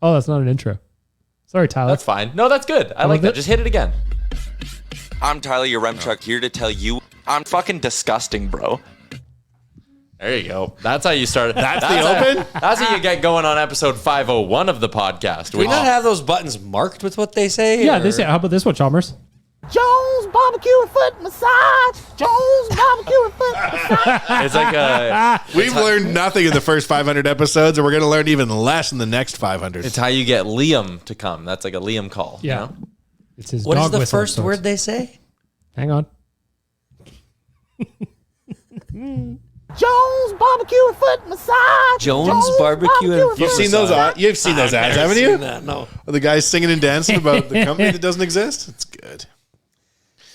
Oh, that's not an intro. Sorry, Tyler. That's fine. No, that's good. I like that. Just hit it again. I'm Tyler, your Remchuck, here to tell you I'm fucking disgusting, bro. There you go. That's how you start. That's the open? That's how you get going on episode 501 of the podcast. Do we not have those buttons marked with what they say? Yeah, how about this one, Chalmers? Jones barbecue and foot massage. Jones barbecue and foot massage. It's like a... We've learned nothing in the first 500 episodes, and we're going to learn even less in the next 500. It's how you get Liam to come. That's like a Liam call. Yeah. You know? It's his What dog is the whistle first word they say? Hang on. Jones barbecue and foot massage. Jones barbecue and foot You've seen those ads, haven't you? No. The guys singing and dancing about the company that doesn't exist? It's good.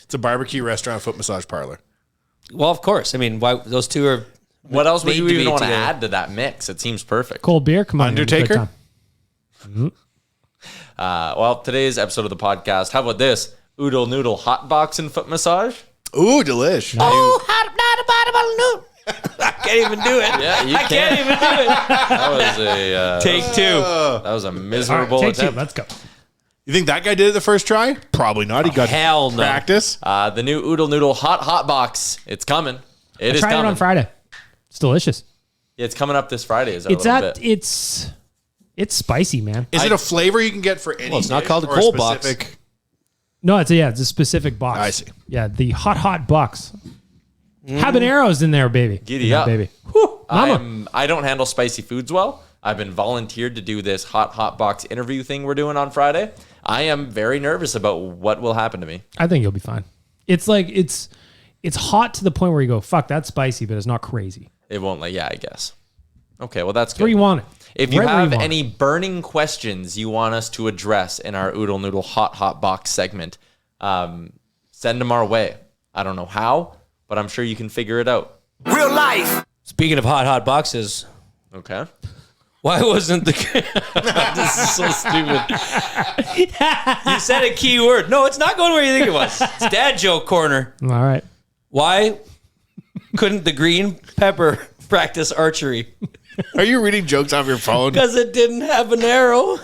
It's a barbecue restaurant, foot massage parlor. Well, of course. I mean, why those two are... What else would you made to even be want to together. add to that mix? It seems perfect. Cold beer? Come on. Undertaker? Well, today's episode of the podcast, how about this? Oodle noodle hot box and foot massage? Ooh, delish. Oh, hot I can't even do it. Yeah, you can't even do it. That was a... Take two. That was a miserable Take two. attempt. Let's go. You think that guy did it the first try? Probably not. He got hell no. practice. The new Oodle Noodle hot box. It's coming. It is Tried coming. it on Friday. It's delicious. It's coming up this Friday. Is that a little bit? It's spicy, man. Is it a flavor you can get for any? Well, it's not dish called a or cold box. specific- No, it's a specific box. I see. Yeah, the hot box. Habaneros in there, baby. Giddy Yeah, up. baby. Whew, mama. I don't handle spicy foods well. I've been volunteered to do this hot box interview thing we're doing on Friday. I am very nervous about what will happen to me. I think you'll be fine. It's like it's hot to the point where you go, fuck, that's spicy, but it's not crazy. It won't I guess. Okay, well that's It's where good. you want it. If you Right where have want any it. burning questions you want us to address in our Oodle Noodle hot box segment, send them our way. I don't know how, but I'm sure you can figure it out. Real life. Speaking of hot boxes, Okay. why wasn't the... This is so stupid. You said a key word. No, it's not going where you think it was. It's dad joke corner. All right. Why couldn't the green pepper practice archery? Are you reading jokes off your phone? Because it didn't have an arrow.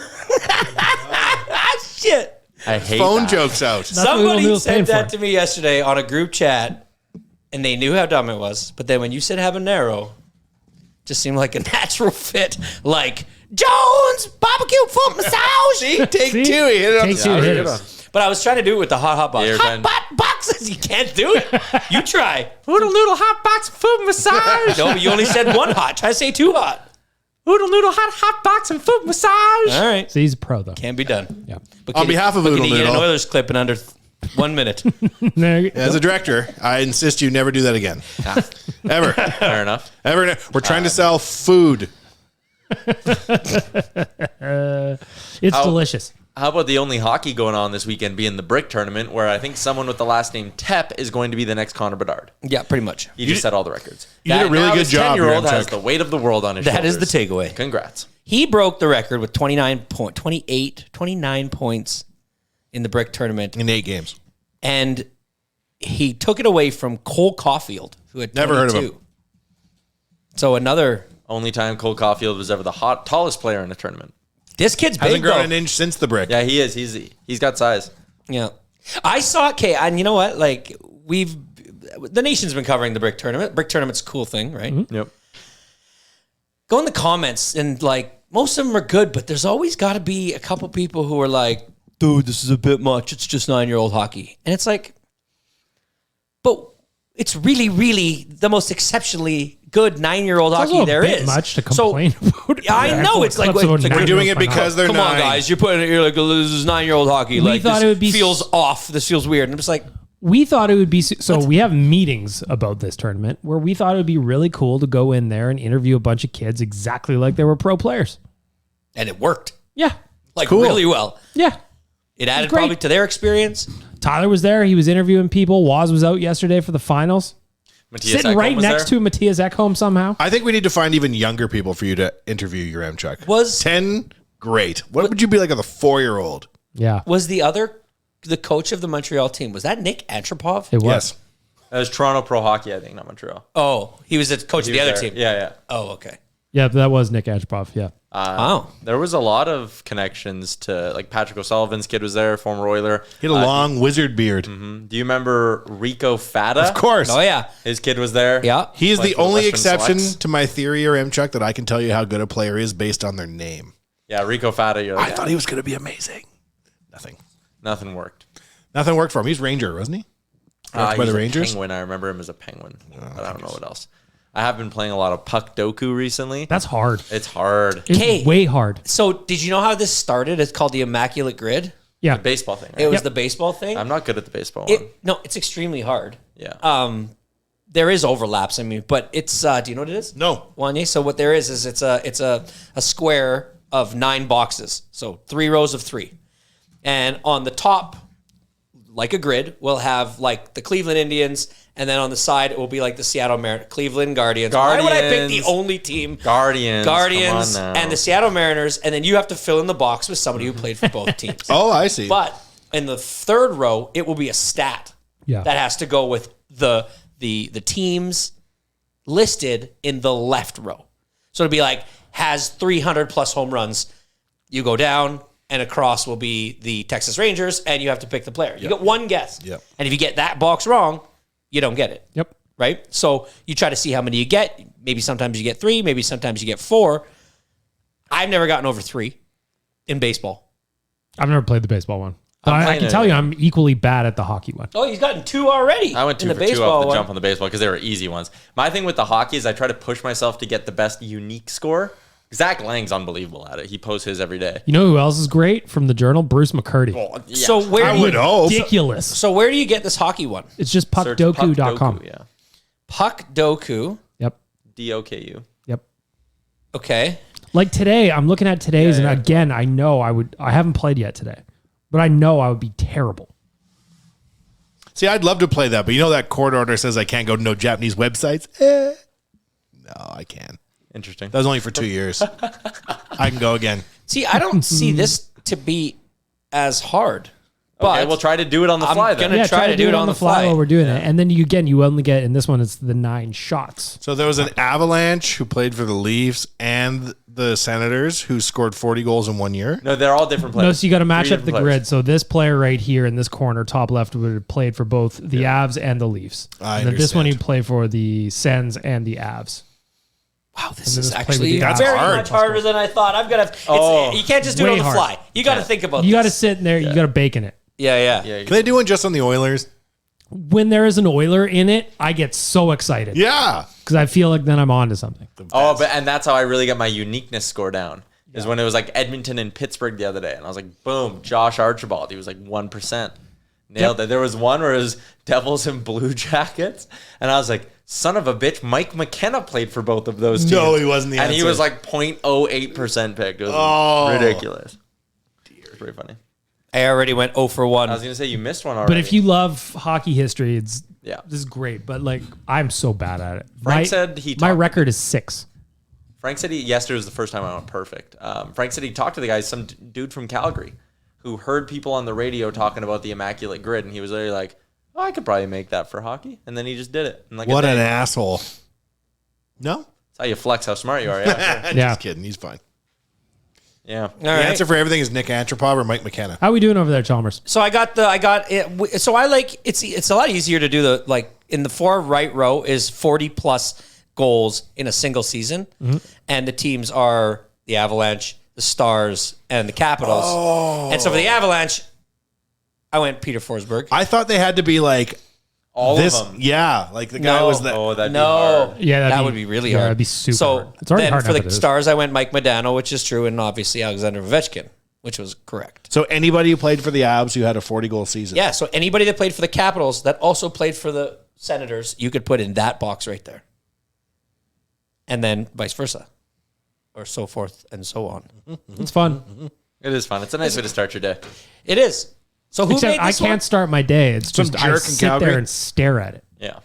Shit. I hate Phone that. jokes out. That's what Little Somebody Noodle's paying said that for. to me yesterday on a group chat, and they knew how dumb it was. But then when you said habanero, just seemed like a natural fit. Like, Jones barbecue foot massage. See, take See? two. He hit it Take up. two Yeah, hit hit it. up. But I was trying to do it with the hot box. You're Hot fine. boxes. You can't do it. You try. Oodle Noodle hot box foot massage. No, but you only said one hot. Try to say two hot. Oodle Noodle hot box and foot massage. All right. So he's a pro, though. Can be done. Yeah. But On behalf of but Oodle can you get an Noodle. Oilers clip in under 1 minute? There you go. As a director, I insist you never do that again. Ever. Fair enough. Ever. We're trying to sell food. It's delicious. How about the only hockey going on this weekend being the Brick Tournament, where I think someone with the last name Tep is going to be the next Connor Bedard. Yeah, pretty much. You just set all the records. You did a really Now good this job, 10-year-old has Remchuck. the weight of the world on his That is shoulders. the takeaway. Congrats. He broke the record with 29 points in the Brick Tournament. In 8 games. And he took it away from Cole Caulfield, who had 22. Never heard of him. So another... Only time Cole Caulfield was ever the tallest player in the tournament. This kid's big, Hasn't grown though. an inch since the brick. Yeah, he is. He's got size. Yeah. I saw... Okay, and you know what? Like, the nation's been covering the Brick Tournament. Brick Tournament's a cool thing, right? Yep. Go in the comments, and, like, most of them are good, but there's always got to be a couple people who are like, dude, this is a bit much. It's just 9-year-old hockey. And it's like... But it's really, really the most exceptionally good 9-year-old It's hockey also a there bit is. much to complain about. Yeah, I know. It's like, Clips about we're We're doing it 9-year-old because they're come 9. on, guys. You're putting it here like this is 9-year-old hockey. We Like thought this it would be feels off. This feels weird. And I'm just like, We thought it would be so. We have meetings about this tournament where we thought it would be really cool to go in there and interview a bunch of kids exactly like they were pro players. and it worked Yeah, like cool. really well. yeah. It added great. probably to their experience. Tyler was there. He was interviewing people. Waz was out yesterday for the finals, Matthias sitting Ekholm right was next there. to Matthias Ekholm somehow. I think we need to find even younger people for you to interview your Remchuck. Was 10 great. What would you be like with a 4-year-old? Yeah, the coach of the Montreal team, was that Nick Antropov? it was. Yes. That was Toronto Pro Hockey, I think, not Montreal. Oh, he was the coach of the He was other there. team. Yeah, yeah. Oh, okay. Yeah, that was Nick Antropov. Yeah, Wow. There was a lot of connections to, like, Patrick O'Sullivan's kid was there, former Oiler. He had a long wizard beard. Do you remember Rico Fata? Of course. Oh, yeah. His kid was there. Yeah. He is Played the for the only Western exception Selects. to my theory or Mchuck that I can tell you how good a player is based on their name. Yeah, Rico Fata. You're like, I thought he was going to be amazing. nothing worked. Nothing worked for him. He's Ranger, wasn't he? Worked by He's the a Rangers. Penguin. I remember him as a Penguin, but I don't know what else. I have been playing a lot of Puckdoku recently. That's hard. It's hard. It's Okay. way hard. So did you know how this started? It's called the Immaculate Grid. Yeah. Baseball thing. Right? It was the baseball thing. I'm not good at the baseball one. No, it's extremely hard. Yeah. There is overlaps. I mean, but it's. Do you know what it is? No. Wanye. So what there is it's a square of 9 boxes. So 3 rows of 3, and on the top, like a grid, we'll have like the Cleveland Indians, and then on the side it will be like the Seattle Mariners, Cleveland Guardians. Why would I pick the only team? Guardians, Guardians, come on now. and the Seattle Mariners, and then you have to fill in the box with somebody who played for both teams. Oh, I see. But in the 3rd row, it will be a stat Yeah. that has to go with the teams listed in the left row. So it'll be like has 300 plus home runs. You go down, and across will be the Texas Rangers, and you have to pick the player. You get one guess. Yep. And if you get that box wrong, you don't get it. Yep. Right? So you try to see how many you get. Maybe sometimes you get 3, maybe sometimes you get 4. I've never gotten over 3 in baseball. I've never played the baseball one. But I playing can it. tell you I'm equally bad at the hockey one. Oh, he's gotten 2 already. I went 2 in for the 2 baseball off the one. jump on the baseball because they were easy ones. My thing with the hockey is I try to push myself to get the best unique score. Zach Lang's unbelievable at it. He posts his every day. You know who else is great from the Journal? Bruce McCurdy. Yeah. So where I do you, would hope. Ridiculous. So where do you get this hockey one? It's just Search puckdoku.com. Puckdoku, yeah. Puckdoku. Yep. DOKU. Yep. Okay. Like today, I'm looking at today's, and again, I know I haven't played yet today, but I know I would be terrible. See, I'd love to play that, but you know that court order says I can't go to no Japanese websites? No, I can. Interesting. That was only for 2 years. I can go again. See, I don't see this to be as hard. But Okay, we'll try to do it on the I'm fly then. gonna try to do it on the fly. while we're doing it. And then you only get, in this one, it's the 9 shots. So there was an Avalanche who played for the Leafs and the Senators who scored 40 goals in 1 year. No, they're all different players. No, so you got to match 3 up the different grid. players. So this player right here in this corner, top left, would have played for both the Avs and the Leafs. I and then this one, understand. he'd play for the Sens and the Avs. Wow, this then is just play actually with the That's very hard. much harder than I thought. I've got to. You can't just do it way on the hard. fly. You got to think about. You got to this. sit in there. You got to bake in it. Yeah. Yeah, Can they do one just on the Oilers? When there is an Oiler in it, I get so excited Yeah. because I feel like then I'm on to something. and that's how I really got my uniqueness score down. Is when it was like Edmonton and Pittsburgh the other day, and I was like, boom, Josh Archibald. He was like 1%. Nailed it. There was one where it was Devils and Blue Jackets, and I was like, son of a bitch, Mike McKenna played for both of those teams. No, he wasn't the And he answer. was like 0.08% picked. It was ridiculous. It's pretty funny. I already went 0 for 1. I was going to say you missed one already. But if you love hockey history, this Yeah. is great. But like, I'm so bad at it. Frank said he my talked- record is 6. Frank said yesterday was the first time I went perfect. Frank said he talked to the guy, some dude from Calgary, who heard people on the radio talking about the Immaculate Grid, and he was literally like, oh, I could probably make that for hockey. And then he just did it. And like What a an day. asshole. No? That's how you flex how smart you are. Yeah. Just Yeah. kidding. He's fine. Yeah. All The right. answer for everything is Nick Antropov or Mike McKenna. How are we doing over there, Chalmers? So I got it. So I like it's a lot easier to do the like in the far right row is 40 plus goals in a single season, and the teams are the Avalanche, the Stars, and the Capitals. And so for the Avalanche, I went Peter Forsberg. I thought they had to be like All this. of them. Yeah. Like the guy No. was the. Oh, that'd be No, hard. Yeah, that would be really hard. That'd be super so hard. It's already then hard for enough the as it is. Stars, I went Mike Modano, which is true, and obviously Alexander Ovechkin, which was correct. So anybody who played for the Avs who had a 40-goal season. Yeah, so anybody that played for the Capitals that also played for the Senators, you could put in that box right there. And then vice versa. Or so forth and so on. It's fun. It is fun. It's a nice way to start your day. It is. So who Except made I this can't one? start my day. It's Some just I jerk in sit Calgary? there and stare at it. Yeah.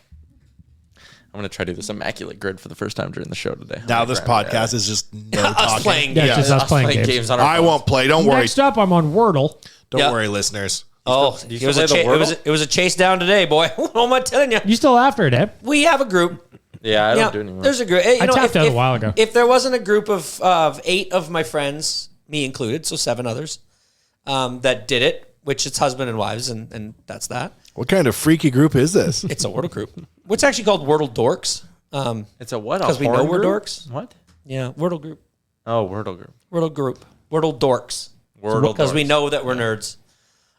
I'm going to try to do this Immaculate Grid for the first time during the show today. Now I'm this gonna grab it. podcast is just no Us talking. playing Yeah, games. it's just us Us playing games. on our I phones. won't play. Don't worry. Next up, I'm on Wordle. Don't Yeah. worry, listeners. Oh, Do you it was still a play the it was Wordle? it was a chase down today, boy. What am I telling you? You still after it, eh? We have a group. Yeah, I don't do it anymore. There's a group. I tapped out a while ago. If there wasn't a group of 8 of my friends, me included, so 7 others, that did it, which it's husband and wives, and that's that. What kind of freaky group is this? It's a Wordle group. What's actually called Wordle Dorks. It's a what? Because we know we're group? dorks. What? Yeah, Wordle group. Oh, Wordle group. Wordle group. Wordle Dorks. Wordle Because we dorks. know that we're nerds.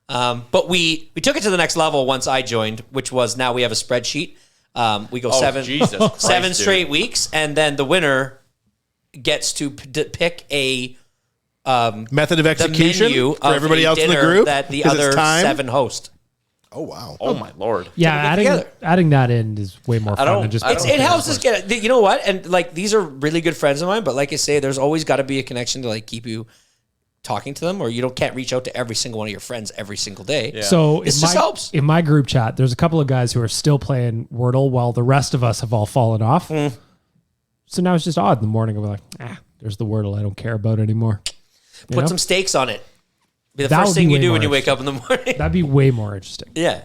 But we took it to the next level once I joined, which was now we have a spreadsheet. We go Jesus Christ, 7 dude. straight weeks, and then the winner gets to pick a Method of the execution menu for of everybody a else in the dinner group that the 'Cause it's other time? 7 host. Oh wow! Oh my lord. Yeah, Put it together. adding that in is way more fun don't- than just. I don't It helps us get it. You know what? And like these are really good friends of mine, but like I say, there's always got to be a connection to like keep you talking to them, or you can't reach out to every single one of your friends every single day. Yeah. So This just helps. in my group chat, there's a couple of guys who are still playing Wordle while the rest of us have all fallen off. So now it's just odd in the morning. We're like, there's the Wordle I don't care about anymore. You Put know? some stakes on it. Be the That first would be thing you way do more when you wake up in the morning. That'd be way more interesting. Yeah.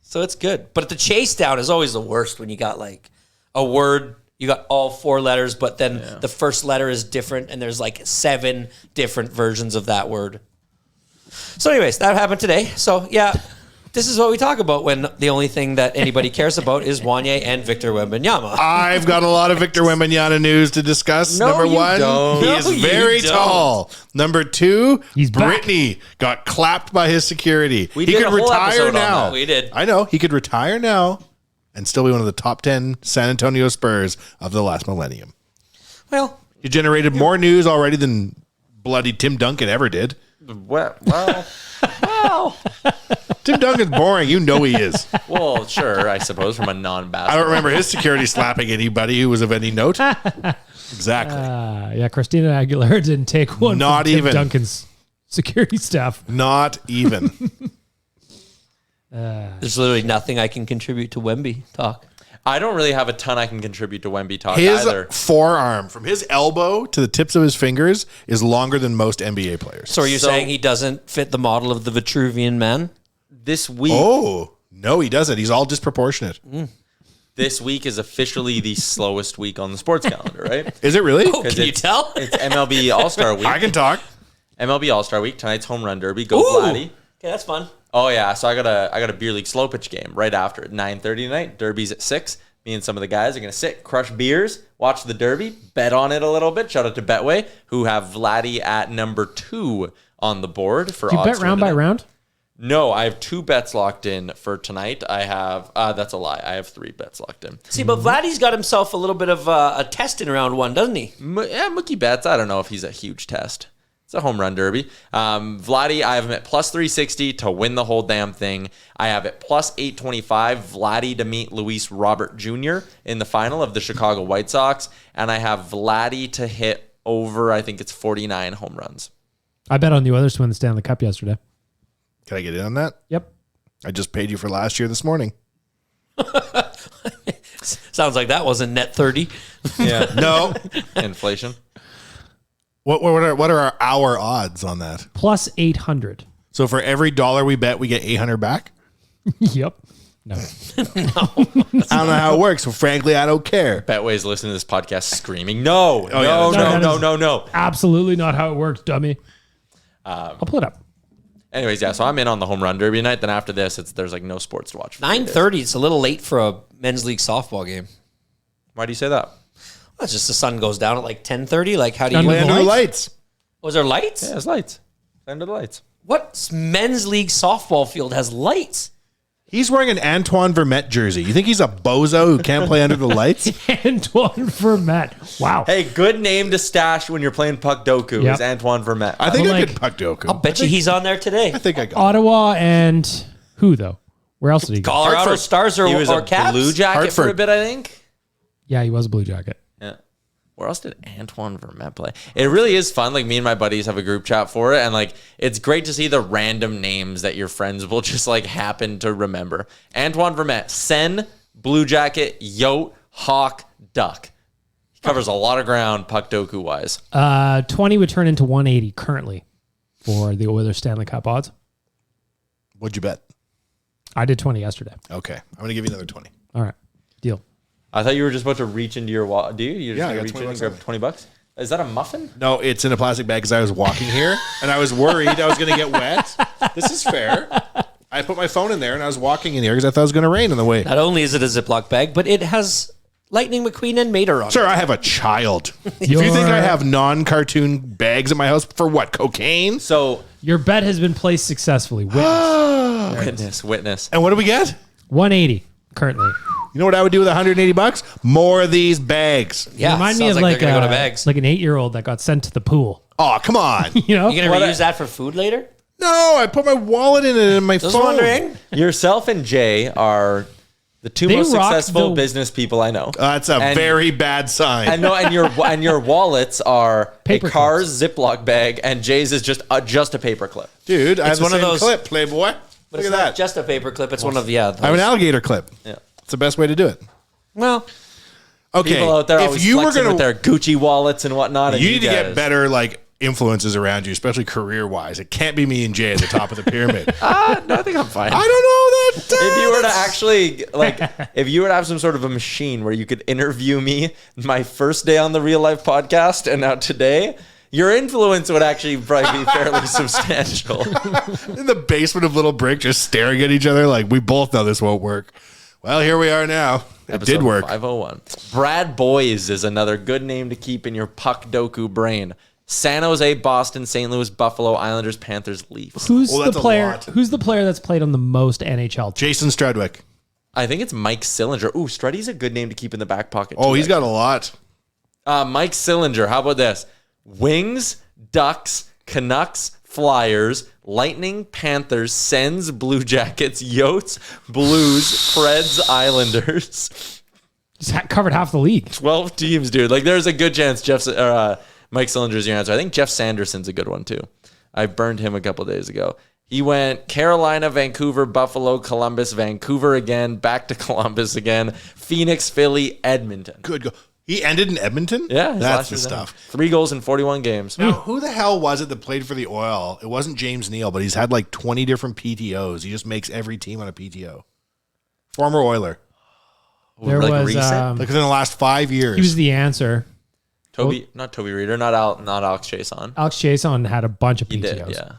So it's good. But the chase down is always the worst when you got like a word, you got all 4 letters, but then the first letter is different and there's like 7 different versions of that word. So anyways, that happened today. So yeah, this is what we talk about when the only thing that anybody cares about is Wanye and Victor Wembanyama. I've got a lot of Victor Wembanyama news to discuss. No, Number you 1, don't. he No, is you very don't. tall. Number 2, He's back. Brittany got clapped by his security. We he did could a whole retire episode on now. that. We did. I know. He could retire now and still be one of the top 10 San Antonio Spurs of the last millennium. Well, He generated more news already than bloody Tim Duncan ever did. Well, Tim Duncan's boring. You know he is. well, sure, I suppose from a I non-basketball. don't remember his security slapping anybody who was of any note. Exactly. Yeah, Christina Aguilera didn't take one Not from Tim even. Duncan's security staff. Not even. there's literally nothing I can contribute to Wemby talk. I don't really have a ton I can contribute to Wemby talk His either. forearm, from his elbow to the tips of his fingers, is longer than most NBA players. So are you saying he doesn't fit the model of the Vitruvian man? This week, Oh, no, he doesn't. He's all disproportionate. this week is officially the slowest week on the sports calendar, right? Is it really? Oh, can you tell? It's MLB All-Star week. I can talk. MLB All-Star week. Tonight's home run derby. Go Ooh. Vladdy. Okay, that's fun. Oh yeah, so I got a beer league slow pitch game right after at 9:30 tonight. Derby's at 6. Me and some of the guys are gonna sit, crush beers, watch the derby, bet on it a little bit. Shout out to Betway, who have Vladdy at number 2 on the board for Do you odds bet to round win by tonight. round? No, I have 2 bets locked in for tonight. I have that's a lie. I have 3 bets locked in. See, but Vladdy's got himself a little bit of a test in round 1, doesn't he? Yeah, Mookie Betts. I don't know if he's a huge test. It's a home run derby. Vladdy, I have him at plus 360 to win the whole damn thing. I have it plus 825, Vladdy to meet Luis Robert Jr. in the final of the Chicago White Sox. And I have Vladdy to hit over, I think it's 49 home runs. I bet on the Oilers to win the Stanley Cup yesterday. Can I get in on that? Yep. I just paid you for last year this morning. Sounds like that wasn't net 30. Yeah. No. Inflation. What are our odds on that? Plus 800. So for every dollar we bet, we get 800 back? Yep. No. I don't know how it works. So frankly, I don't care. Betway's listening to this podcast screaming, no, yeah, no, that's no, right. no, no, no. Absolutely not how it works, dummy. I'll pull it up. Anyways, yeah, so I'm in on the home run derby tonight. Then after this, there's like no sports to watch. for 3 days. 9:30. It's a little late for a men's league softball game. Why do you say that? That's just the sun goes down at like 10:30. Like, how do you? Under Play the under the lights? lights. Was there lights? Yeah, it's lights. Under the lights. What men's league softball field has lights? He's wearing an Antoine Vermette jersey. You think he's a bozo who can't play under the lights? Antoine Vermette. Wow. Hey, good name to stash when you're playing Puckdoku Yep. is Antoine Vermette. I think Well, I like- could Puckdoku. I'll bet you he's on there today. I think I got it. Ottawa and who, though? Where else did he go? Colorado Hartford. Stars or, he was or a Caps? Blue Jacket for a Hartford. bit, I think. Yeah, he was a Blue Jacket. Yeah. Where else did Antoine Vermette play? It really is fun. Like, me and my buddies have a group chat for it, and like it's great to see the random names that your friends will just like happen to remember. Antoine Vermette, Sen, Blue Jacket, Yote, Hawk, Duck. He covers a lot of ground Puckdoku wise. 20 would turn into 180 currently for the Oilers Stanley Cup odds. What'd you bet? I did 20 yesterday. Okay. I'm going to give you another 20. All right. Deal. I thought you were just about to reach into your wallet. Do you? You're just Yeah, I gonna got reach in and 20 grab $20? Is that a muffin? No, it's in a plastic bag because I was walking here and I was worried I was going to get wet. This is fair. I put my phone in there and I was walking in here because I thought it was going to rain on the way. Not only is it a Ziploc bag, but it has Lightning McQueen and Mater on it. Sir, I have a child. If you think I have non-cartoon bags in my house for what? Cocaine? So Your bet has been placed successfully. witness. And what do we get? 180 currently. You know what I would do with $180? More of these bags. Yeah, Remind me sounds of like like, they're gonna go to bags. like an 8-year-old that got sent to the pool. Oh, come on. You know? You gonna reuse that for food later? No, I put my wallet in it and my Just phone. wondering. Yourself and Jay are the two They most rock successful the- business people I know. That's a And- very bad sign. And no, and your wallets are Paper a Cars Ziploc bag, and Jay's is just a paper clip. Dude, I have the one of same those- clip, Playboy. But Look it's at not that. just a paper clip. It's one of I have an those- alligator clip. Yeah. It's the best way to do it. Well, Okay, People out there if always you were flexing gonna, with their Gucci wallets and whatnot. And you need to guys- get better like influences around you, especially career-wise. It can't be me and Jay at the top of the pyramid. No, I think I'm fine. I don't know that. If you were to actually if you were to have some sort of a machine where you could interview me my first day on the Real Life podcast and now today, your influence would actually probably be fairly substantial. in the basement of Little Brick, just staring at each other like we both know this won't work. Well, here we are now. It Episode did work. 501. Brad Boys is another good name to keep in your Puckdoku brain. San Jose, Boston, St. Louis, Buffalo, Islanders, Panthers, Leafs. Who's Well, the that's a player? lot. Who's the player that's played on the most NHL teams? Jason Strudwick. I think it's Mike Sillinger. Ooh, Struddy's a good name to keep in the back pocket. Oh, too, he's got a lot. Mike Sillinger. How about this? Wings, Ducks, Canucks, Flyers, Lightning, Panthers, Sens, Blue Jackets, Yotes, Blues, Preds, Islanders. He's covered half the league. 12 teams, dude. Like, there's a good chance Mike Sillinger's your answer. I think Jeff Sanderson's a good one, too. I burned him a couple days ago. He went Carolina, Vancouver, Buffalo, Columbus, Vancouver again, back to Columbus again, Phoenix, Philly, Edmonton. Good go. He ended in Edmonton? Yeah, his That's last the year there. stuff. 3 goals in 41 games. Now, who the hell was it that played for the Oil? It wasn't James Neal, but he's had like 20 different PTOs. He just makes every team on a PTO. Former Oiler. There was recent? Like within the last 5 years. he was the answer. Not Toby Reeder, not Alex Chason. Alex Chason had a bunch of He PTOs. did, yeah.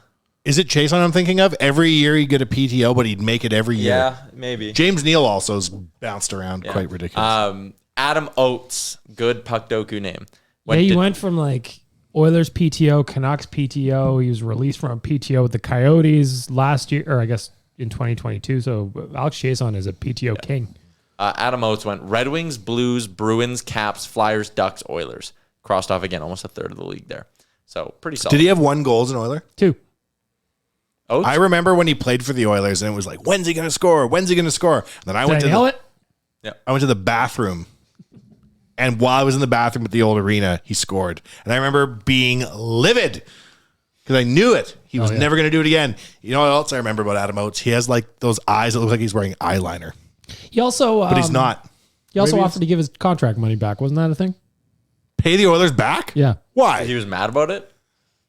Is it Chason I'm thinking of? Every year he'd get a PTO, but he'd make it every year. Yeah, maybe. James Neal also's bounced around quite ridiculous. Adam Oates, good Puckdoku name. Yeah, he went from like Oilers PTO, Canucks PTO. He was released from PTO with the Coyotes last year, or I guess in 2022. So Alex Chason is a PTO king. Adam Oates went Red Wings, Blues, Bruins, Caps, Flyers, Ducks, Oilers. Crossed off again, almost a third of the league there. So pretty solid. Did he have 1 goal as an Oiler? 2. Oates? I remember when he played for the Oilers and it was like, when's he going to score? When's he going to score? And then I Did I nail it? I went to the bathroom. And while I was in the bathroom at the old arena, he scored. And I remember being livid because I knew it. He was never going to do it again. You know what else I remember about Adam Oates? He has like those eyes that look like he's wearing eyeliner, He also, but he's not. He also Maybe offered to give his contract money back. Wasn't that a thing? Pay the Oilers back? Yeah. Why? He was mad about it?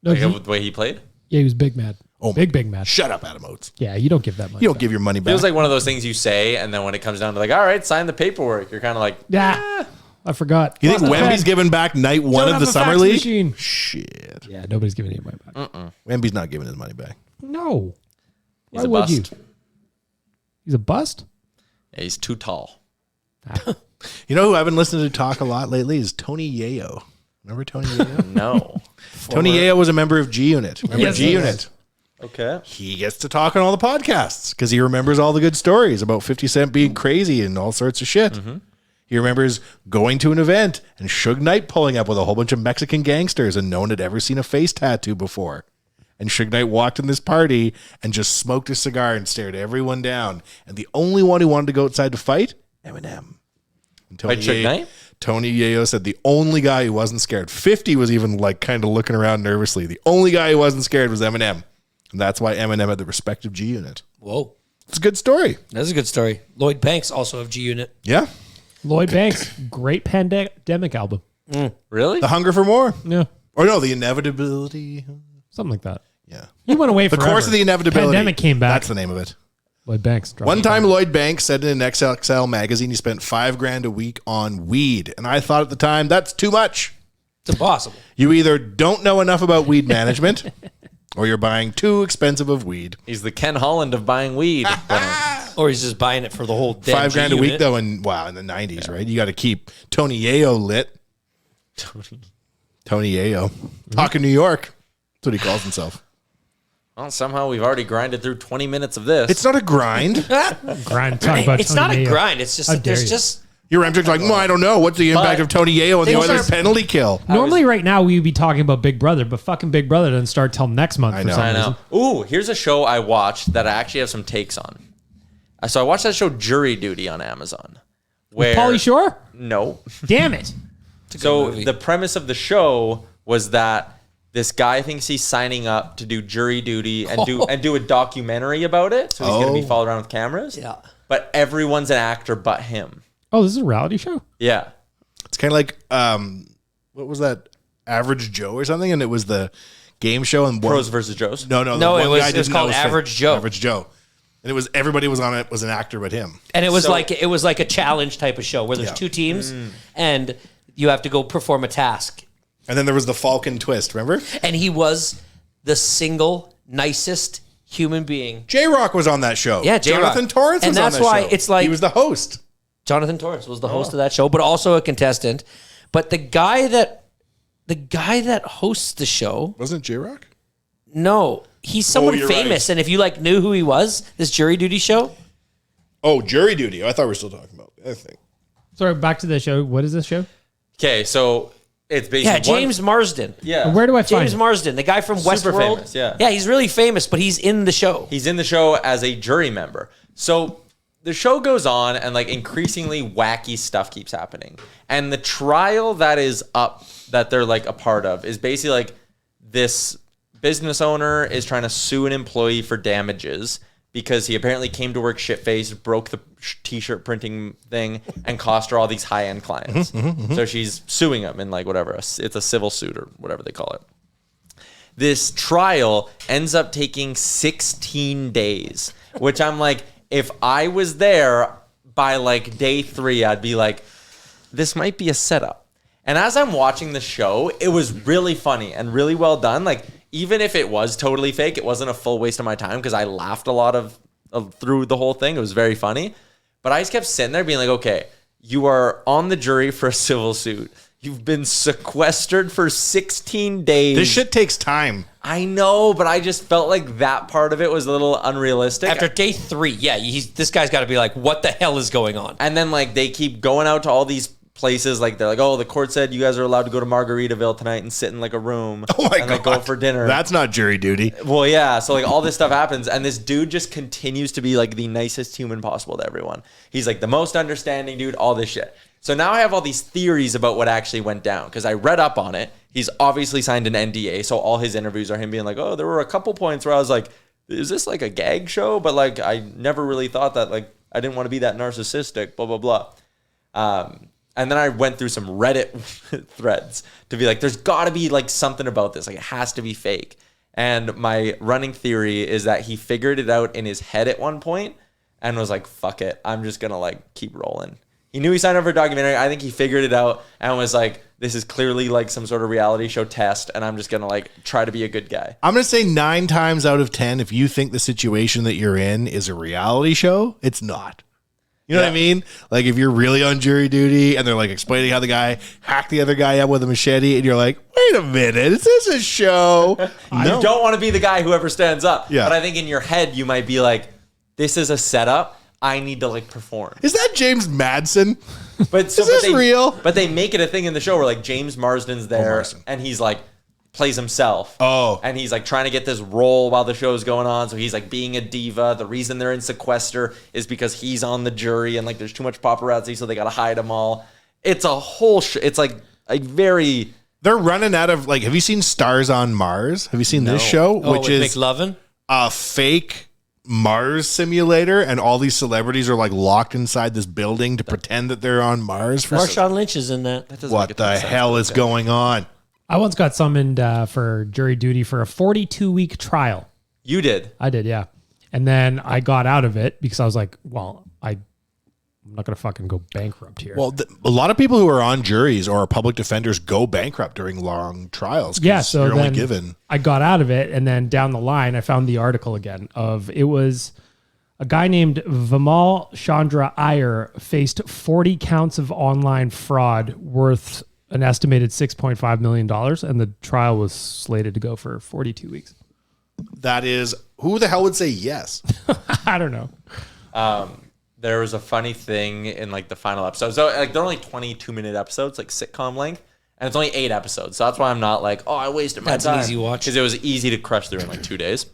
No, Like, he- with the way he played? yeah, he was big mad. Oh, big mad. Shut up, Adam Oates. Yeah, you don't give that money. You don't back. give your money back. Feels like one of those things you say, and then when it comes down to like, all right, sign the paperwork, you're kind of like, Yeah, I forgot. you think Lost the Wemby's pen. giving back night 1 Don't of have the a Summer fax League? machine. Shit. Yeah, nobody's giving any money back. Wemby's not giving his money back. No. he's Why a would bust. you? He's a bust? Yeah, he's too tall. You know who I've been listening to talk a lot lately is Tony Yayo. Remember Tony Yayo? No. Tony Yayo was a member of G Unit. Remember Yes, G he Unit? Okay. He gets to talk on all the podcasts because he remembers all the good stories about 50 Cent being crazy and all sorts of shit. He remembers going to an event and Suge Knight pulling up with a whole bunch of Mexican gangsters and no one had ever seen a face tattoo before. And Suge Knight walked in this party and just smoked a cigar and stared everyone down. And the only one who wanted to go outside to fight, Eminem. And Fight Suge Knight? Tony Yayo said the only guy who wasn't scared, 50 was even like kind of looking around nervously. The only guy who wasn't scared was Eminem. And that's why Eminem had the respective G Unit. Whoa. It's a good story. That's a good story. Lloyd Banks also of G Unit. Yeah. Lloyd Banks, great pandemic album. Really? The Hunger for More. Yeah, Or no, The Inevitability. something like that. Yeah. He went away The forever. Course of the Inevitability. Pandemic came back. That's the name of it. Lloyd Banks. One time, Lloyd Banks said in an XXL magazine he spent $5,000 a week on weed. And I thought at the time, that's too much. It's impossible. You either don't know enough about weed management or you're buying too expensive of weed. He's the Ken Holland of buying weed. Or he's just buying it for the whole damn $5,000 a G week, unit. though, in the 90s, right? You got to keep Tony Yayo lit. Tony Yayo. Talking New York. That's what he calls himself. Well, somehow we've already grinded through 20 minutes of this. It's not a grind. Grind. Talk about It's Tony not a Mayo. grind. It's just How dare there's you. just Your Ramchick's like, I don't know. What's the impact of Tony Yayo on the things Oilers are- penalty kill? Normally, right now, we would be talking about Big Brother, but fucking Big Brother doesn't start till next month I for know. some I reason. know. Ooh, here's a show I watched that I actually have some takes on. So I watched that show Jury Duty on Amazon. Where Pauly Shore? No. Damn it. So movie. the premise of the show was that this guy thinks he's signing up to do jury duty and do a documentary about it. So he's going to be followed around with cameras. Yeah. But everyone's an actor but him. Oh, this is a reality show? Yeah. It's kind of like, what was that? Average Joe or something? And it was the game show. And Pros versus Joes. No, No, the it one was- guy it was didn't know called fake. Average Joe. Average Joe. And it was everybody was on it was an actor but him. and it was So- like a challenge type of show where there's Yeah. two teams and you have to go perform a task. And then there was the Falcon twist, remember? And he was the single nicest human being. J-Rock was on that show. Yeah, J-Rock. Jonathan Torrance And was that's on that why show. it's like- he was the host. Jonathan Torrance was the host of that show, but also a contestant. But the guy that hosts the show, Wasn't it J-Rock? no, he's someone you're famous. right. And if you knew who he was, this jury duty show, Oh, Jury Duty. I thought we were still talking about the other thing. Sorry, back to the show. What is this show? Okay, so it's basically yeah, James Marsden. Yeah. Where do I find James it? Marsden, the guy from Super Westworld. famous, yeah. Yeah, he's really famous, but he's in the show. He's in the show as a jury member. So the show goes on and increasingly wacky stuff keeps happening. And the trial that is up that they're a part of is basically this business owner is trying to sue an employee for damages because he apparently came to work shit-faced, broke the t-shirt printing thing, and cost her all these high-end clients. So she's suing him in whatever. It's a civil suit or whatever they call it. This trial ends up taking 16 days, which I'm like, if I was there by day 3, I'd be like, this might be a setup. And as I'm watching the show, it was really funny and really well done. Even if it was totally fake, it wasn't a full waste of my time because I laughed a lot of through the whole thing. It was very funny. But I just kept sitting there being like, okay, you are on the jury for a civil suit. You've been sequestered for 16 days. This shit takes time. I know, but I just felt like that part of it was a little unrealistic. After day 3, yeah, this guy's got to be like, what the hell is going on? And then they keep going out to all these places. They're like, oh, the court said you guys are allowed to go to Margaritaville tonight and sit in a room. Oh my and God. go for dinner. That's not Jury Duty. Well, yeah. So all this stuff happens, and this dude just continues to be the nicest human possible to everyone. He's the most understanding dude. All this shit. So now I have all these theories about what actually went down because I read up on it. He's obviously signed an NDA, so all his interviews are him being like, "Oh, there were a couple points where I was like, is this a gag show?" But I never really thought that I didn't want to be that narcissistic. Blah blah blah. And then I went through some Reddit threads to be like, there's got to be something about this. It has to be fake. And my running theory is that he figured it out in his head at one point and was like, fuck it. I'm just going to keep rolling. He knew he signed up for a documentary. I think he figured it out and was like, this is clearly some sort of reality show test. And I'm just going to try to be a good guy. I'm going to say 9 times out of 10, if you think the situation that you're in is a reality show, it's not. You know what I mean? If you're really on jury duty and they're explaining how the guy hacked the other guy up with a machete and you're like, wait a minute, is this a show? You don't want to be the guy who ever stands up. Yeah. But I think in your head, you might be like, this is a setup. I need to perform. Is that James Madsen? But Is this real? But they make it a thing in the show where James Marsden's there Marsden. and he's plays himself. Oh. And he's trying to get this role while the show's going on. So he's being a diva. The reason they're in sequester is because he's on the jury and there's too much paparazzi, so they got to hide them all. It's a whole it's a very... They're running out of have you seen Stars on Mars? Have you seen this show? Oh, Which with is McLovin? a fake Mars simulator, and all these celebrities are locked inside this building to pretend that they're on Mars. For Marshawn Lynch is in that. doesn't make what a ton the of sense, hell but is okay. going on? I once got summoned for jury duty for a 42-week trial. You did. I did, yeah. And then I got out of it because I was like, well, I'm not going to fucking go bankrupt here. Well, a lot of people who are on juries or are public defenders go bankrupt during long trials. 'Cause yeah, so you're only then given. I got out of it, and then down the line, I found the article again of it was a guy named Vimal Chandra Iyer faced 40 counts of online fraud worth an estimated $6.5 million, and the trial was slated to go for 42 weeks. That is, who the hell would say yes? I don't know. There was a funny thing in like the final episode. So like they're only 22-minute episodes, like sitcom length, and it's only 8 episodes. So that's why I'm not like, oh, I wasted my time. That's an easy watch. Because it was easy to crush through in like 2 days.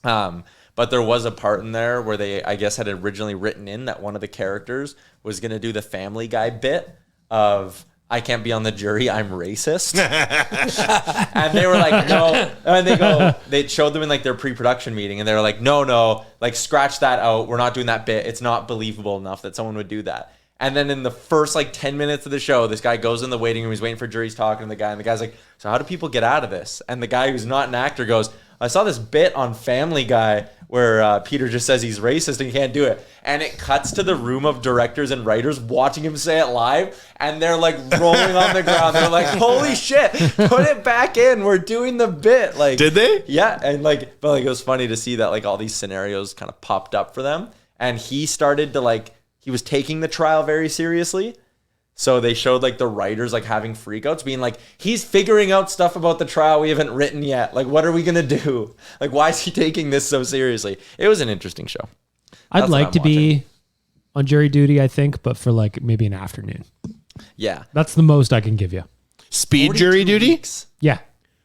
But there was a part in there where they, I guess, had originally written in that one of the characters was going to do the Family Guy bit of, I can't be on the jury, I'm racist. And they were like, no. And they showed them in like their pre-production meeting, and they were like, no, like scratch that out. We're not doing that bit. It's not believable enough that someone would do that. And then in the first like 10 minutes of the show, this guy goes in the waiting room. He's waiting for juries talking to the guy, and the guy's like, so how do people get out of this? And the guy who's not an actor goes, I saw this bit on Family Guy where Peter just says he's racist and he can't do it. And it cuts to the room of directors and writers watching him say it live, and they're like rolling on the ground. They're like, holy shit, put it back in. We're doing the bit. Like, Did they? Yeah. And like, but like it was funny to see that like all these scenarios kind of popped up for them. And he started to like, he was taking the trial very seriously. So they showed like the writers like having freakouts, being like, he's figuring out stuff about the trial we haven't written yet. Like, what are we gonna do? Like, why is he taking this so seriously? It was an interesting show. I'd That's what like I'm to be on jury duty, I think, but for like maybe an afternoon. Yeah. That's the most I can give you. Speed jury 42 duty? weeks. Yeah.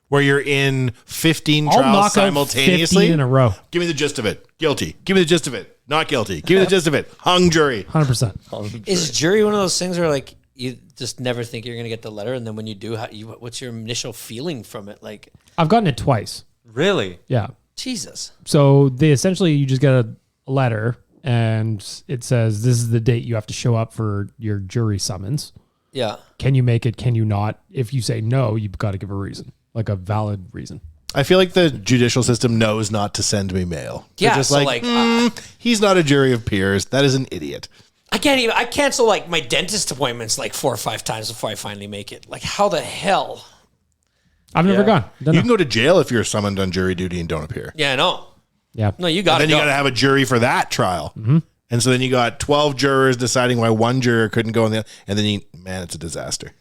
Where you're in 15 I'll trials knock out simultaneously? 15 in a row. Give me the gist of it. Guilty. Give me the gist of it. Not guilty. Give me the gist of it. Hung jury. 100%. Is jury one of those things where like you just never think you're gonna get the letter, and then when you do, what's your initial feeling from it? Like, I've gotten it twice. Really? Yeah. Jesus. So they essentially, you just get a letter and it says, this is the date you have to show up for your jury summons. Yeah. Can you make it? Can you not? If you say no, you've got to give a reason, like a valid reason. I feel like the judicial system knows not to send me mail. They're Yeah. just So like, like, he's not a jury of peers. That is an idiot. I cancel like my dentist appointments like 4 or 5 times before I finally make it. Like, how the hell? I've never gone. Don't You know. can go to jail if you're summoned on jury duty and don't appear. Yeah, I know. Yeah. No, you got Then to you go. got to have a jury for that trial. Mm-hmm. And so then you got 12 jurors deciding why one juror couldn't go in the, and then man, it's a disaster.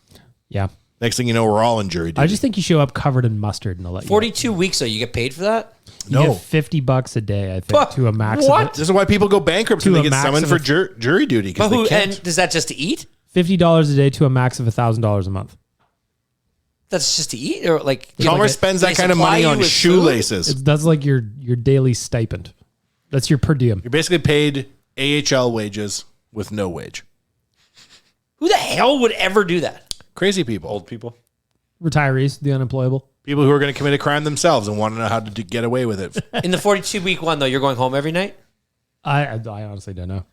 Yeah. Next thing you know, we're all in jury duty. I just think you show up covered in mustard and they'll let you. 42 weeks though. You get paid for that? You No. get $50 a day, I think, to a max What? of it. This is why people go bankrupt To when a they get max summoned of for a- jury duty because But they who? can't. And is that just to eat? $50 a day to a max of $1,000 a month. That's just to eat, or like Chalmers spends do that they kind of supply money you on with shoelaces. That's like your daily stipend. That's your per diem. You're basically paid AHL wages with no wage. Who the hell would ever do that? Crazy people. Old people. Retirees, the unemployable. People who are going to commit a crime themselves and want to know how to get away with it. In the 42-week one though, you're going home every night. I honestly don't know.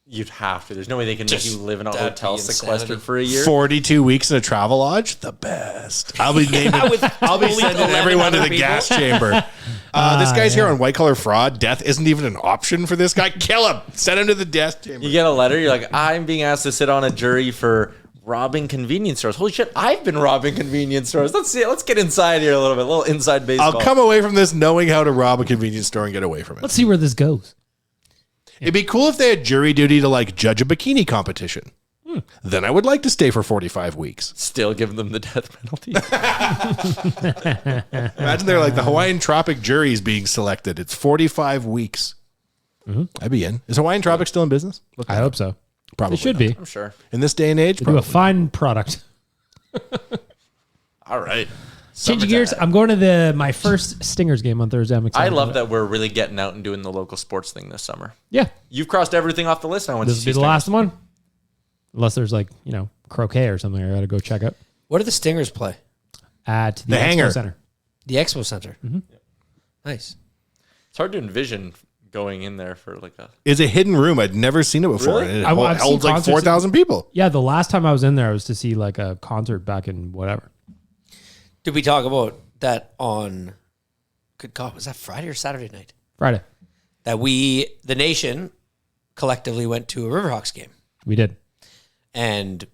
You'd have to. There's no way they can make you live in a that'd hotel be sequestered insanity. for a year. 42 weeks in a travel lodge? The best. I'll be naming, with I'll be totally sending 11 everyone to other the people. gas chamber. This guy's here on white collar fraud. Death isn't even an option for this guy. Kill him. Send him to the gas chamber. You get a letter. You're like, I'm being asked to sit on a jury for robbing convenience stores. Holy shit, I've been robbing convenience stores. Let's see. Let's get inside here a little bit. A little inside baseball. I'll come away from this knowing how to rob a convenience store and get away from it. Let's see where this goes. It'd be cool if they had jury duty to like judge a bikini competition. Then I would like to stay for 45 weeks. Still give them the death penalty. Imagine they're like the Hawaiian Tropic juries being selected. It's 45 weeks. I'd be in. Is Hawaiian Tropic still in business? Look I that up. hope so. Probably It should not. be. I'm sure. In this day and age, Do a probably. fine product. All right. Changing gears, I'm going to my first Stingers game on Thursday. I'm excited. I love about it. that we're really getting out and doing the local sports thing this summer. Yeah. You've crossed everything off the list. I want This to will see be the last one. Unless there's like, croquet or something I got to go check out Where do the Stingers play? at The Expo hangar. Center. The Expo Center. Mm-hmm. Nice. It's hard to envision going in there for like a. It's a hidden room. I'd never seen it before. Really? And it I've seen holds like concerts 4,000 people. Yeah, the last time I was in there was to see like a concert back in whatever. Did we talk about that on? Good God, was that Friday or Saturday night? Friday. that the nation, collectively went to a Riverhawks game. We did. And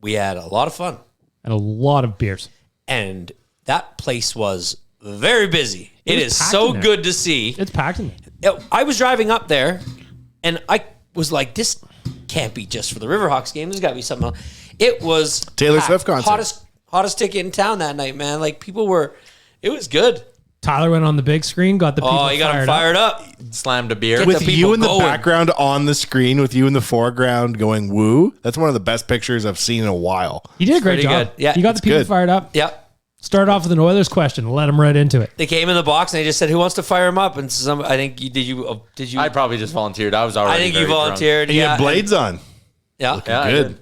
we had a lot of fun. And a lot of beers. And that place was very busy. It was is packed so in there. good to see. It's packed in there. I was driving up there, and I was like, this can't be just for the Riverhawks game. There's got to be something else. It was Taylor packed. Swift concert. Hottest ticket in town that night, man. Like, it was good. Tyler went on the big screen, got the people Oh, you got them fired up. Slammed a beer. Get With the you people in the going. background on the screen, with you in the foreground going woo. That's one of the best pictures I've seen in a while. He did a great pretty job. good. Yeah, he got the it's people good. fired up. Yep. Started off with an Oilers question. Let him right into it. They came in the box and they just said, "Who wants to fire him up?" And I think did you? I probably just volunteered. I was already. I think you very drunk. volunteered. And you Yeah, had blades on. Yeah, Yeah, I Good. did.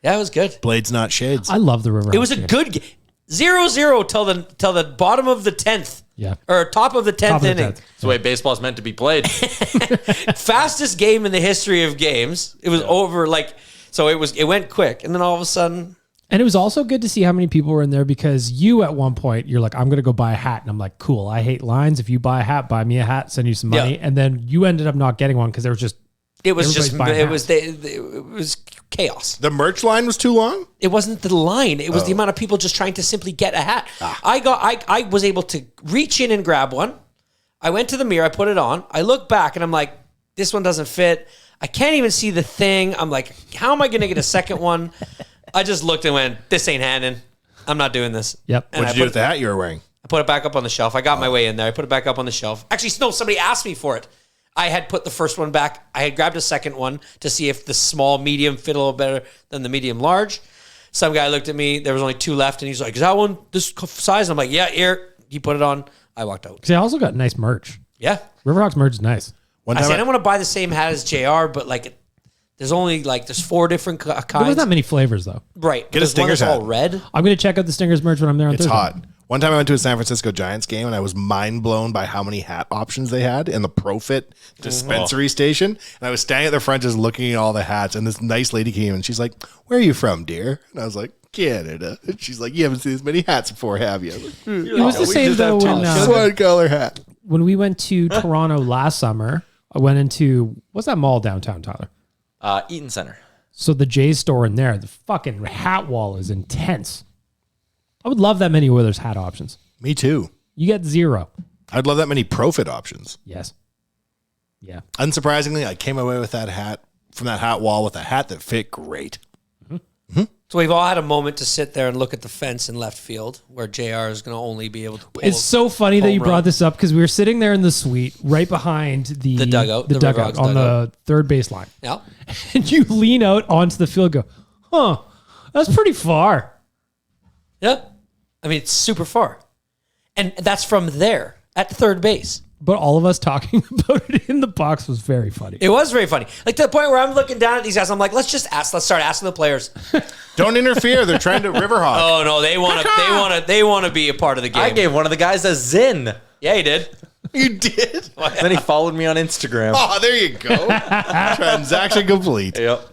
yeah, it was good. Blades, not shades. I love the Riverhawks. It was a good game. 0-0 till the bottom of the 10th. Yeah. Or top of the 10th Top of the inning. 10th. That's the way baseball's meant to be played. Fastest game in the history of games. It was over so it went quick, and then all of a sudden, And it was also good to see how many people were in there because you, at one point, you're like, I'm going to go buy a hat. And I'm like, cool. I hate lines. If you buy a hat, buy me a hat, send you some money. Yeah. And then you ended up not getting one because there was just, it was just Everybody's buying it was chaos. The merch line was too long. It wasn't the line. It was the amount of people just trying to simply get a hat. I was able to reach in and grab one. I went to the mirror. I put it on. I look back and I'm like, this one doesn't fit. I can't even see the thing. I'm like, how am I going to get a second one? I just looked and went, this ain't happening. I'm not doing this. Yep. And What'd you do with the hat you were wearing? I put it back up on the shelf. I got my way in there. I put it back up on the shelf. Actually, no, somebody asked me for it. I had put the first one back. I had grabbed a second one to see if the small medium fit a little better than the medium large. Some guy looked at me. There was only two left, and he's like, is that one this size? I'm like, yeah, here. He put it on. I walked out. because they also got nice merch. Yeah. Riverhawks merch is nice. One I time said, I want to buy the same hat as JR, but there's only there's 4 different There wasn't kinds. that many flavors, though. Right. Get a There's one Stingers that's all hat. red. I'm going to check out the Stingers merch when I'm there on it's Thursday. hot. One time I went to a San Francisco Giants game and I was mind blown by how many hat options they had in the Profit dispensary station. And I was standing at the front just looking at all the hats. And this nice lady came and she's like, "Where are you from, dear?" And I was like, "Canada." And she's like, "You haven't seen as many hats before, have you?" I was like, It was the same, though, one color hat. when we went to Toronto last summer. I went into, what's that mall downtown, Tyler? Eaton Center. So the Jay's store in there, the fucking hat wall is intense. I would love that many Oilers hat options. Me too. You get 0. I'd love that many Profit options. Yes. Yeah. Unsurprisingly, I came away with that hat from that hat wall with a hat that fit great. So we've all had a moment to sit there and look at the fence in left field where JR is going to only be able to pull. It's so funny that home you run. brought this up because we were sitting there in the suite right behind the dugout, the the dugout Riverhawks on dugout. the third baseline. Yeah. And you lean out onto the field and go, huh, that's pretty far. Yeah. I mean, it's super far. And that's from there at third base. But all of us talking about it in the box was very funny. It was very funny. Like to the point where I'm looking down at these guys, I'm like, let's start asking the players. Don't interfere. They're trying to Riverhawk. Oh no, they want to be a part of the game. I gave one of the guys a Zin. Yeah, he did. You did? Then he followed me on Instagram. Oh, there you go. Transaction complete. Yep.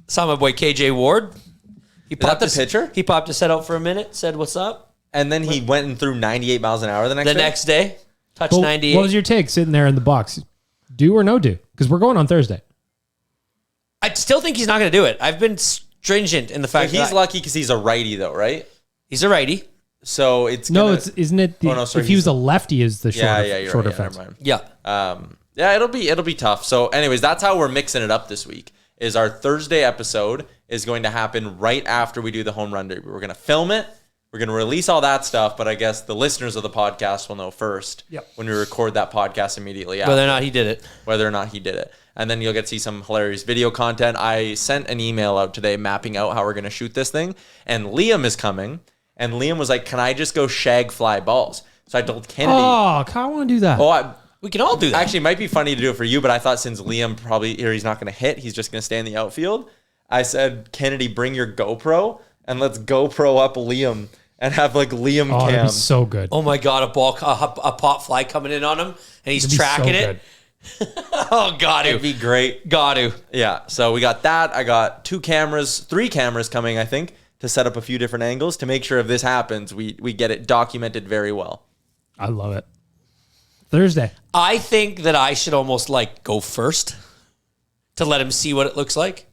Saw my boy KJ Ward. He that the pitcher? He popped his head out for a minute, said, "What's up?" And then he went and threw 98 miles an hour the next The day. next day, touched Well, 98. what was your take sitting there in the box? Do or no do? Because we're going on Thursday. I still think he's not going to do it. I've been stringent in the fact He's that lucky because he's a righty, though, right? he's a righty. So it's No, gonna, isn't it? The, Oh, no, sorry, if he he's was a lefty, is the shorter, you're shorter right. Yeah, fence. never mind. Yeah. Yeah, it'll be tough. So, anyways, that's how we're mixing it up this week. Is our Thursday episode is going to happen right after we do the home run derby. We're going to film it. We're going to release all that stuff, but I guess the listeners of the podcast will know first when we record that podcast immediately after. Whether or not he did it. Whether or not he did it. And then you'll get to see some hilarious video content. I sent an email out today mapping out how we're going to shoot this thing. And Liam is coming. And Liam was like, can I just go shag fly balls? So I told Kennedy. Oh, I want to do that. We can all do that. Actually, it might be funny to do it for you, but I thought since Liam he's not going to hit, he's just going to stay in the outfield. I said, Kennedy, bring your GoPro and let's GoPro up Liam and have like Liam Oh, that'd cam. be so good. Oh my God, a pop fly coming in on him, and he's It'd be tracking so it. Oh, got It'd to. be great. Got to. Yeah, so we got that. I got 3 cameras coming, I think, to set up a few different angles to make sure if this happens, we get it documented very well. I love it. Thursday. I think that I should almost like go first to let him see what it looks like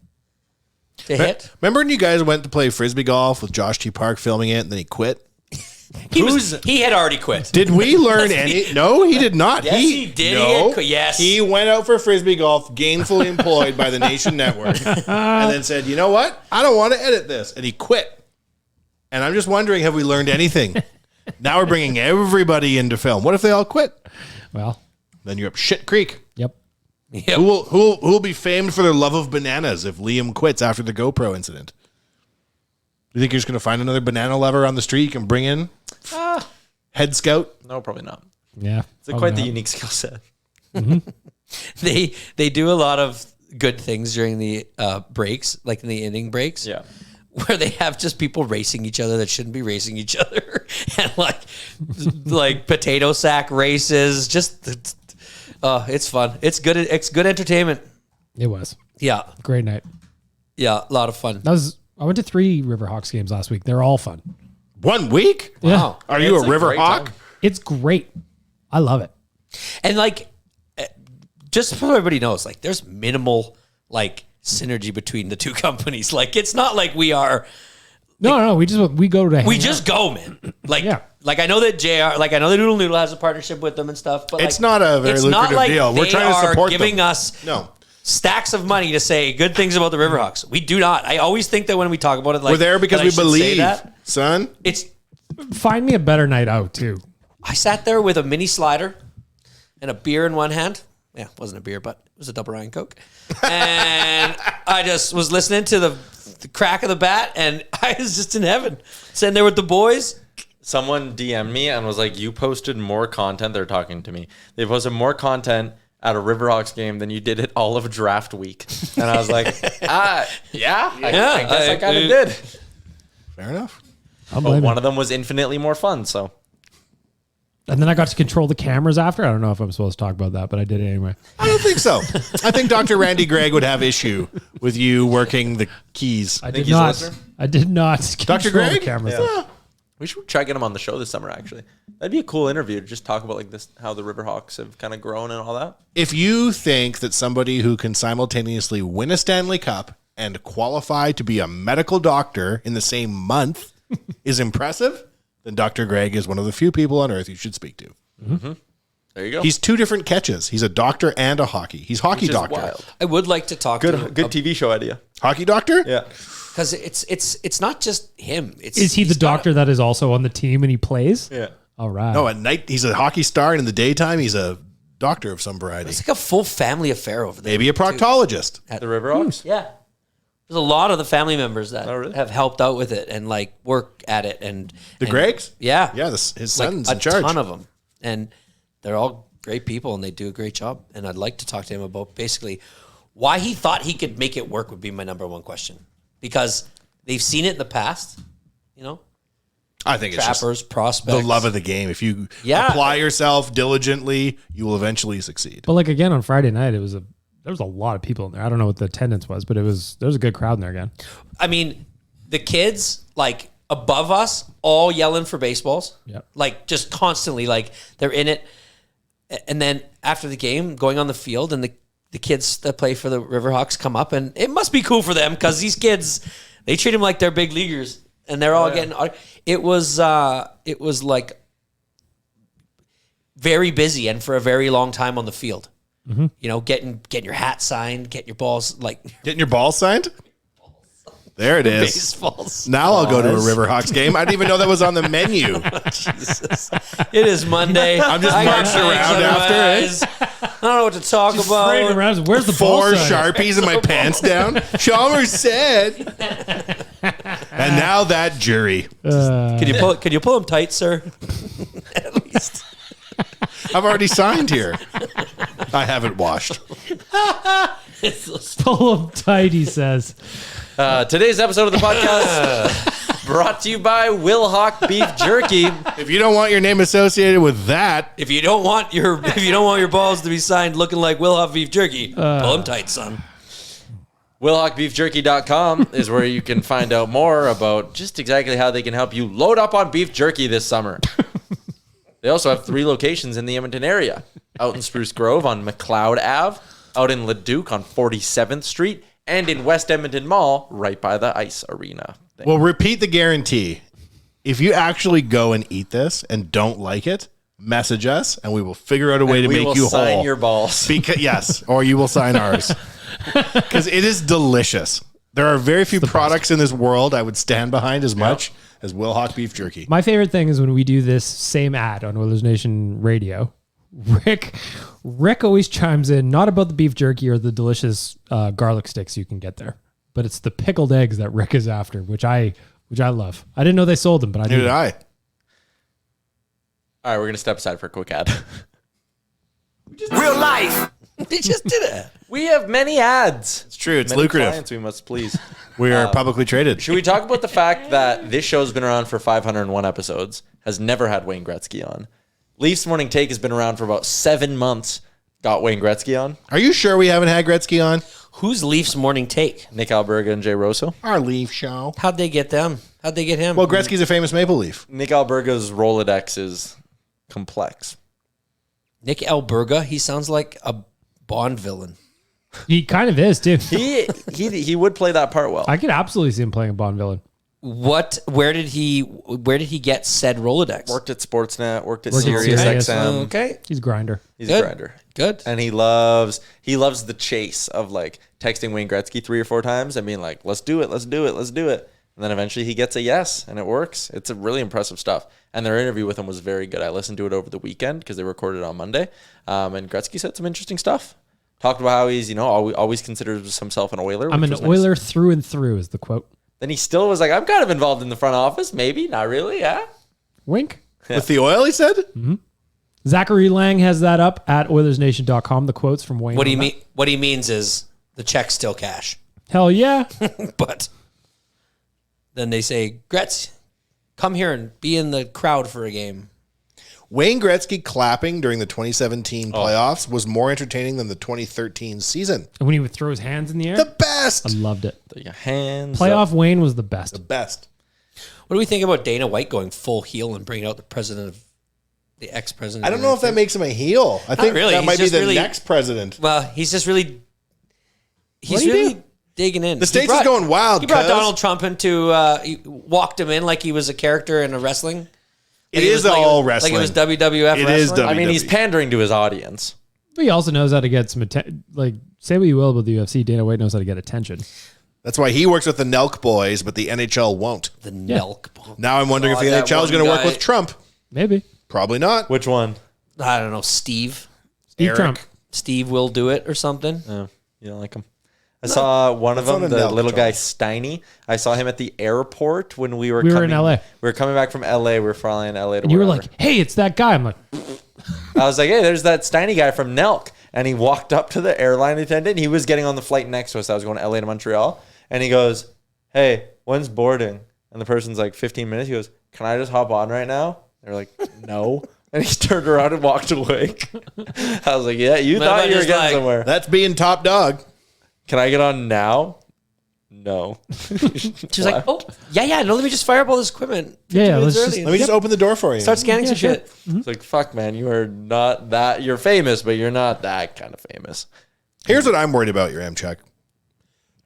to hit. Remember when you guys went to play frisbee golf with Josh T. Park filming it and then he quit? He had already quit. Did we learn any? No, he did not. Yes, he did. No, He had quit. Yes. He went out for frisbee golf, gainfully employed by the Nation Network, and then said, "You know what? I don't want to edit this," and he quit. And I'm just wondering, have we learned anything? Now we're bringing everybody into film. What if they all quit? Well, Then you're up shit creek. yep. Yep. Who will be famed for their love of bananas if Liam quits after the GoPro incident? You think you're just going to find another banana lover on the street you can bring in? Head scout? No, probably not. Yeah. It's quite the unique skill set. They do a lot of good things during the breaks, like in the inning breaks. Yeah. Where they have just people racing each other that shouldn't be racing each other, and like potato sack races. Just it's fun. It's good. It's good entertainment. It was. Yeah, Great night. yeah, a lot of fun. I went to 3 Riverhawks games last week. They're all fun. 1 week? Wow. Are you a It's a great Riverhawk? time. It's great. I love it. And like, just so everybody knows, like, there's minimal like synergy between the two companies. Like, it's not like we are. No, we go to hang We out. just go, man. Like, Yeah. like I know that JR, like I know that Noodle Noodle has a partnership with them and stuff, but It's like, not a very it's not lucrative like deal. We're they trying to are support giving them. us No. stacks of money to say good things about the Riverhawks. We do not. I always think that when we talk about it, like We're there because that I we should say believe, that. son. It's. Find me a better night out too. I sat there with a mini slider and a beer in one hand. Yeah, it wasn't a beer, but it was a Double Ryan Coke. And I just was listening to the crack of the bat, and I was just in heaven, sitting there with the boys. Someone DM'd me and was like, "You posted more content." They're talking to me. They posted more content at a Riverhawks game than you did at all of draft week. And I was like, I guess I kind of did. Fair enough. I'll But blame one it. of them was infinitely more fun. So And then I got to control the cameras after. I don't know if I'm supposed to talk about that, but I did it anyway. I don't think so. I think Dr. Randy Gregg would have issue with you working the keys. I think did he's a not. listener? I did not. Dr. control the Gregg? cameras. Yeah. We should try to get him on the show this summer, actually. That'd be a cool interview to just talk about like this, how the Riverhawks have kind of grown and all that. If you think that somebody who can simultaneously win a Stanley Cup and qualify to be a medical doctor in the same month is impressive, then Dr. Gregg is one of the few people on earth you should speak to. There you go. He's 2 different catches. He's a doctor and a hockey. He's hockey Which is doctor. wild. I would like to talk to him Good TV show idea. Hockey doctor? Yeah. because it's not just him. It's Is he the he's got doctor that is also on the team and he plays? Yeah. All right. No, at night he's a hockey star, and in the daytime he's a doctor of some variety. It's like a full family affair over there. Maybe a proctologist. The Riverhawks? Yeah. There's a lot of the family members that Oh, really? have helped out with it and like work at it and The Greggs? Yeah. Yeah, his Like son's a in charge. ton of them. And they're all great people and they do a great job. And I'd like to talk to him about basically why he thought he could make it work would be my number one question. Because they've seen it in the past, you know? I think it's Trappers, just prospects. the love of the game. If you Yeah. apply yourself diligently, you will eventually succeed. But like again on Friday night, there was a lot of people in there. I don't know what the attendance was, but there was a good crowd in there again. I mean, the kids like above us all yelling for baseballs. Yep. Like just constantly, like they're in it. And then after the game, going on the field and the kids that play for the Riverhawks come up and it must be cool for them because these kids, they treat them like they're big leaguers and they're all getting, it was like very busy and for a very long time on the field. You know, getting your hat signed, getting your balls like Getting your ball signed? There it is. baseballs. Now I'll go to a Riverhawks game. I didn't even know that was on the menu. Jesus. It is Monday. I'm just I got marching things around on my after, eh? eyes. I don't know what to talk Parading about. around, where's the ball 4 sign? Sharpies and my pants down. Chalmers said. And now that jury. Can you pull them tight, sir? At least. I've already signed here. I haven't washed. Pull them tight, he says. Today's episode of the podcast brought to you by Will Hawk Beef Jerky. If you don't want your name associated with that, If you don't want your balls to be signed looking like Will Huff Beef Jerky, pull them tight, son. WillHawkBeefJerky.com is where you can find out more about just exactly how they can help you load up on beef jerky this summer. They also have 3 locations in the Edmonton area. Out in Spruce Grove on McLeod Ave, out in Leduc on 47th Street, and in West Edmonton Mall right by the ice arena. Well, repeat the guarantee. If you actually go and eat this and don't like it, message us and we will figure out a way to make you sign whole. your balls. Yes, or you will sign ours. Because it is delicious. There are very few products in this world I would stand behind as much as Wilhauk beef jerky. My favorite thing is when we do this same ad on Oilersnation radio. Rick always chimes in, not about the beef jerky or the delicious garlic sticks you can get there, but it's the pickled eggs that Rick is after, which I love. I didn't know they sold them, but I Neither did. did I. All right, we're going to step aside for a quick ad. Real life. They just did it. We have many ads. It's true. It's Many lucrative. clients we must please. We are publicly traded. Should we talk about the fact that this show's been around for 501 episodes, has never had Wayne Gretzky on? Leafs Morning Take has been around for about 7 months, got Wayne Gretzky on. Are you sure we haven't had Gretzky on? Who's Leafs Morning Take? Nick Alberga and Jay Rosso. Our Leaf show. How'd they get them? How'd they get him? Well, Gretzky's a famous Maple Leaf. Nick Alberga's Rolodex is complex. Nick Alberga. He sounds like a Bond villain. He kind of is, too. He would play that part well. I could absolutely see him playing a Bond villain. Where did he get said Rolodex? Worked at Sportsnet, worked at Worked at Sirius Sirius. XM. Okay. He's a grinder. He's Good. a grinder. Good. And he loves the chase of like texting Wayne Gretzky 3 or 4 times and being like, let's do it. And then eventually he gets a yes and it works. It's a really impressive stuff. And their interview with him was very good. I listened to it over the weekend because they recorded it on Monday. And Gretzky said some interesting stuff. Talked about how he's, always considers himself an Oiler. I'm which an was nice. Oiler through and through is the quote. Then he still was like, I'm kind of involved in the front office. Maybe, not really, yeah. Wink. With the oil, he said? Zachary Lang has that up at Oilersnation.com, the quotes from Wayne. What do you on mean? What he means is the check's still cash, that. Hell yeah. but then they say, Gretz, come here and be in the crowd for a game. Wayne Gretzky clapping during the 2017 playoffs was more entertaining than the 2013 season. And when he would throw his hands in the air, The best. I loved it. Your hands Playoff up. Wayne was the best. The best. What do we think about Dana White going full heel and bringing out the ex-president? I don't know if that makes him a heel. I think really. that He's might be just the really- next president. Well, he's just really, What'd he do? digging in. The States is going wild, He brought cuz. Donald Trump into, he walked him in like he was a character in a wrestling. It is all wrestling. Like it was WWF It wrestling. is I mean, he's WWE. pandering to his audience. But he also knows how to get some attention. Like, say what you will about the UFC, Dana White knows how to get attention. That's why he works with the Nelk boys, but the NHL won't. The Nelk. Now I'm wondering if the that NHL is one going to work guy- with Trump. Maybe. Probably not. Which one? I don't know, Steve. Steve Eric. Trump. Steve will do it or something. Oh, you don't like him? I saw one of that's them, not a the Nelk little joke. guy Steiny. I saw him at the airport when we were We were coming, in LA. We were coming back from LA. We were flying LA to And you were wherever. like, hey, it's that guy. I'm like, I was like, hey, there's that Steiny guy from Nelk. And he walked up to the airline attendant. He was getting on the flight next to us. I was going to LA to Montreal. And he goes, hey, when's boarding? And the person's like, 15 minutes. He goes, can I just hop on right now? They're like, no. And he turned around and walked away. I was like, yeah, you What thought about you were just getting like- somewhere. That's being top dog. Can I get on now? No. She's like, oh, yeah, no, let me just fire up all this equipment. 15 Yeah, minutes let's early. just- Let me just open the door for you. Start scanning some shit. It's like, fuck, man, you are not that. You're famous, but you're not that kind of famous. Here's what I'm worried about, your Amcheck.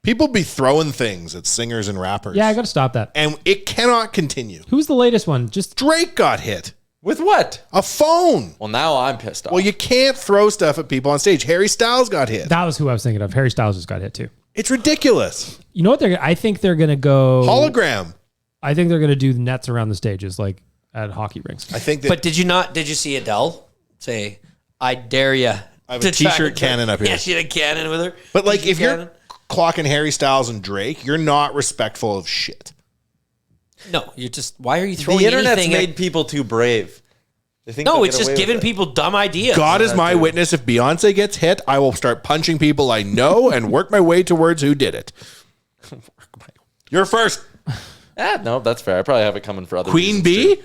People be throwing things at singers and rappers. yeah, I got to stop that. And it cannot continue. Who's the latest one? Just Drake got hit. With what? A phone. Well, now I'm pissed off. Well, you can't throw stuff at people on stage. Harry Styles got hit. that was who I was thinking of. Harry Styles just got hit too. It's ridiculous. You know what I think they're gonna go. Hologram. I think they're gonna do nets around the stages like at hockey rinks. I think that But did you see Adele say, I dare you? I have a t-shirt cannon up here. Yeah, she had a cannon with her. But like T-shirt if you're cannon. clocking Harry Styles and Drake, you're not respectful of shit. No, you're just, why are you throwing the internet's anything made at, people too brave. They think no, they'll it's get just away with giving it. people dumb ideas. God is my witness. If Beyonce gets hit, I will start punching people I know and work my way towards who did it. You're first. No, that's fair. I probably have it coming for other Queen reasons, Bee? too.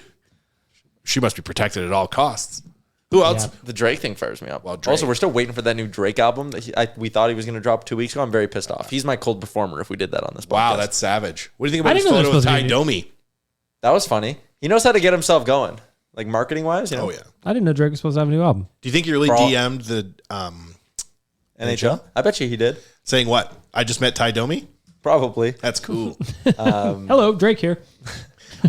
She must be protected at all costs. Who else? Yeah. The Drake thing fires me up. Well, Drake. Also, we're still waiting for that new Drake album that we thought he was going to drop 2 weeks ago. I'm very pissed off. He's my cold performer if we did that on this podcast. Wow, that's savage. What do you think I about his didn't know photo with there Ty was Domi? That was funny. He knows how to get himself going. like marketing wise. You know? Oh yeah. I didn't know Drake was supposed to have a new album. Do you think he really For all- DM'd the NHL. I bet you he did. saying what? I just met Ty Domi? Probably. That's cool. Hello, Drake here.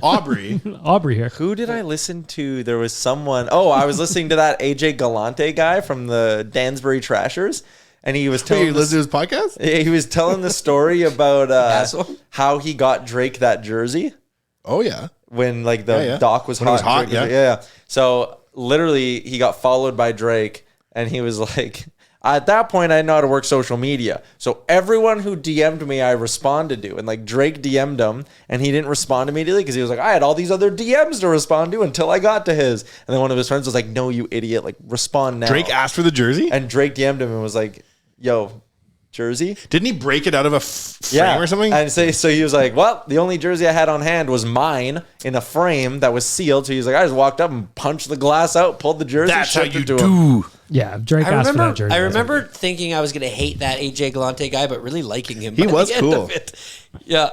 Aubrey. Aubrey here. Who did I listen to? There was someone. Oh, I was listening to that AJ Galante guy from the Dansbury Trashers, and he was Hey, telling you listen to his podcast? he was telling the story about Asshole. how he got Drake that jersey Oh yeah. when like the Yeah. dock was When it was hot. hot, Drake yeah. So literally, he got followed by Drake, and he was like, at that point, I know how to work social media. So everyone who DM'd me, I responded to. And like Drake DM'd him, and he didn't respond immediately because he was like, I had all these other DMs to respond to until I got to his. And then one of his friends was like, no, you idiot. Like, respond now. Drake asked for the jersey? And Drake DM'd him and was like, yo, jersey? Didn't he break it out of a frame or something? And so he was like, well, the only jersey I had on hand was mine in a frame that was sealed. So he was like, I just walked up and punched the glass out, pulled the jersey, That's how shipped you it to him. do. Yeah, Drake asked for that jersey. I remember thinking I was going to hate that AJ Galante guy, but really liking him. He by was the end cool. of it. Yeah.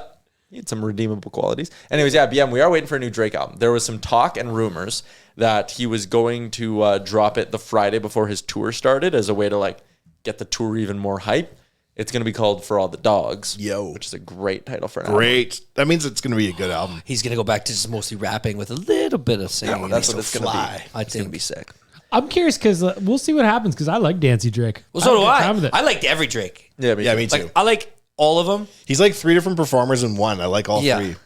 He had some redeemable qualities. Anyways, yeah, BM, we are waiting for a new Drake album. There was some talk and rumors that he was going to drop it the Friday before his tour started as a way to like get the tour even more hype. It's going to be called For All the Dogs. Yo. Which is a great title for an album. Great. That means it's going to be a good album. He's going to go back to just mostly rapping with a little bit of singing. That's what it's going to fly. be. I It's going to think. be sick. I'm curious because we'll see what happens because I like Dancy Drake. Well, so had a do good I. time with it. I liked every Drake. Yeah, Yeah, me too. Like, I like all of them. He's like 3 different performers in one. I like all Yeah. 3.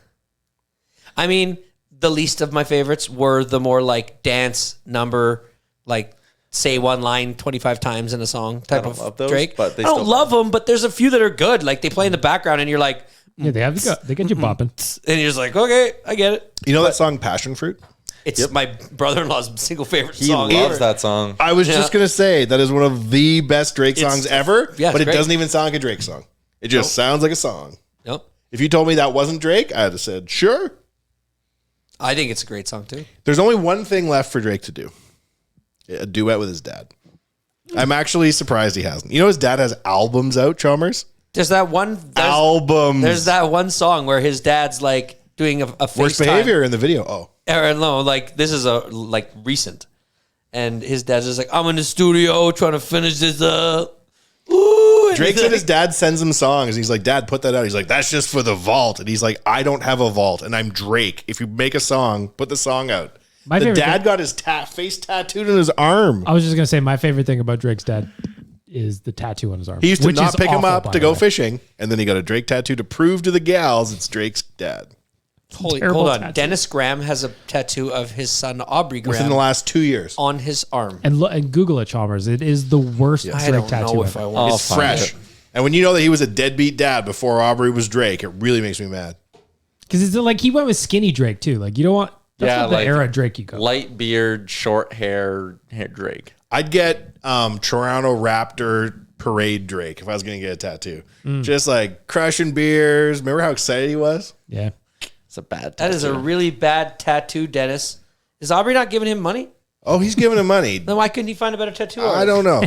I mean, the least of my favorites were the more like dance number, like say one line 25 times in a song type don't of love those, Drake. but they I don't still- love them, but there's a few that are good. Like they play in the background and you're like, Yeah, they get you bopping. and you're just like, okay, I get it. You know that song Passion Fruit? It's my brother-in-law's single favorite He song. loves ever. that song. I was just going to say that is one of the best Drake It's- songs ever, yeah, but it's it great. doesn't even sound like a Drake song. It just sounds like a song. Yep. If you told me that wasn't Drake, I'd have said, sure. I think it's a great song too. There's only one thing left for Drake to do. A duet with his dad. I'm actually surprised he hasn't. You know his dad has albums out, Chalmers? There's that one. Albums. There's that one song where his dad's like doing a Worst FaceTime. behavior in the video. Oh. Or no, like this is a like recent, and his dad's just like, I'm in the studio trying to finish this up. Ooh, and Drake he's said like- his dad sends him songs. He's like, Dad, put that out. He's like, that's just for the vault. And he's like, I don't have a vault, and I'm Drake. If you make a song, put the song out. My The favorite dad thing- got his face tattooed on his arm. I was just gonna say my favorite thing about Drake's dad is the tattoo on his arm. He used to which not is pick him awful, up by to the go way. fishing, and then he got a Drake tattoo to prove to the gals it's Drake's dad. terrible hold on. tattoo. Dennis Graham has a tattoo of his son Aubrey Within Graham the last 2 years. on his arm. And Google it, Chalmers. It is the worst I Drake don't tattoo know if ever. I want. It's fresh. And when you know that he was a deadbeat dad before Aubrey was Drake, it really makes me mad. Because it's like he went with skinny Drake too. Like you don't want that's Yeah, not the like era Drake you go. Light beard, short hair Drake. I'd get Toronto Raptor parade Drake if I was going to get a tattoo. Mm. Just like crushing beers. Remember how excited he was? Yeah. It's a bad That is a really bad tattoo, Dennis. Is Aubrey not giving him money? Oh, he's giving him money. Then why couldn't he find a better tattoo artist? I don't know.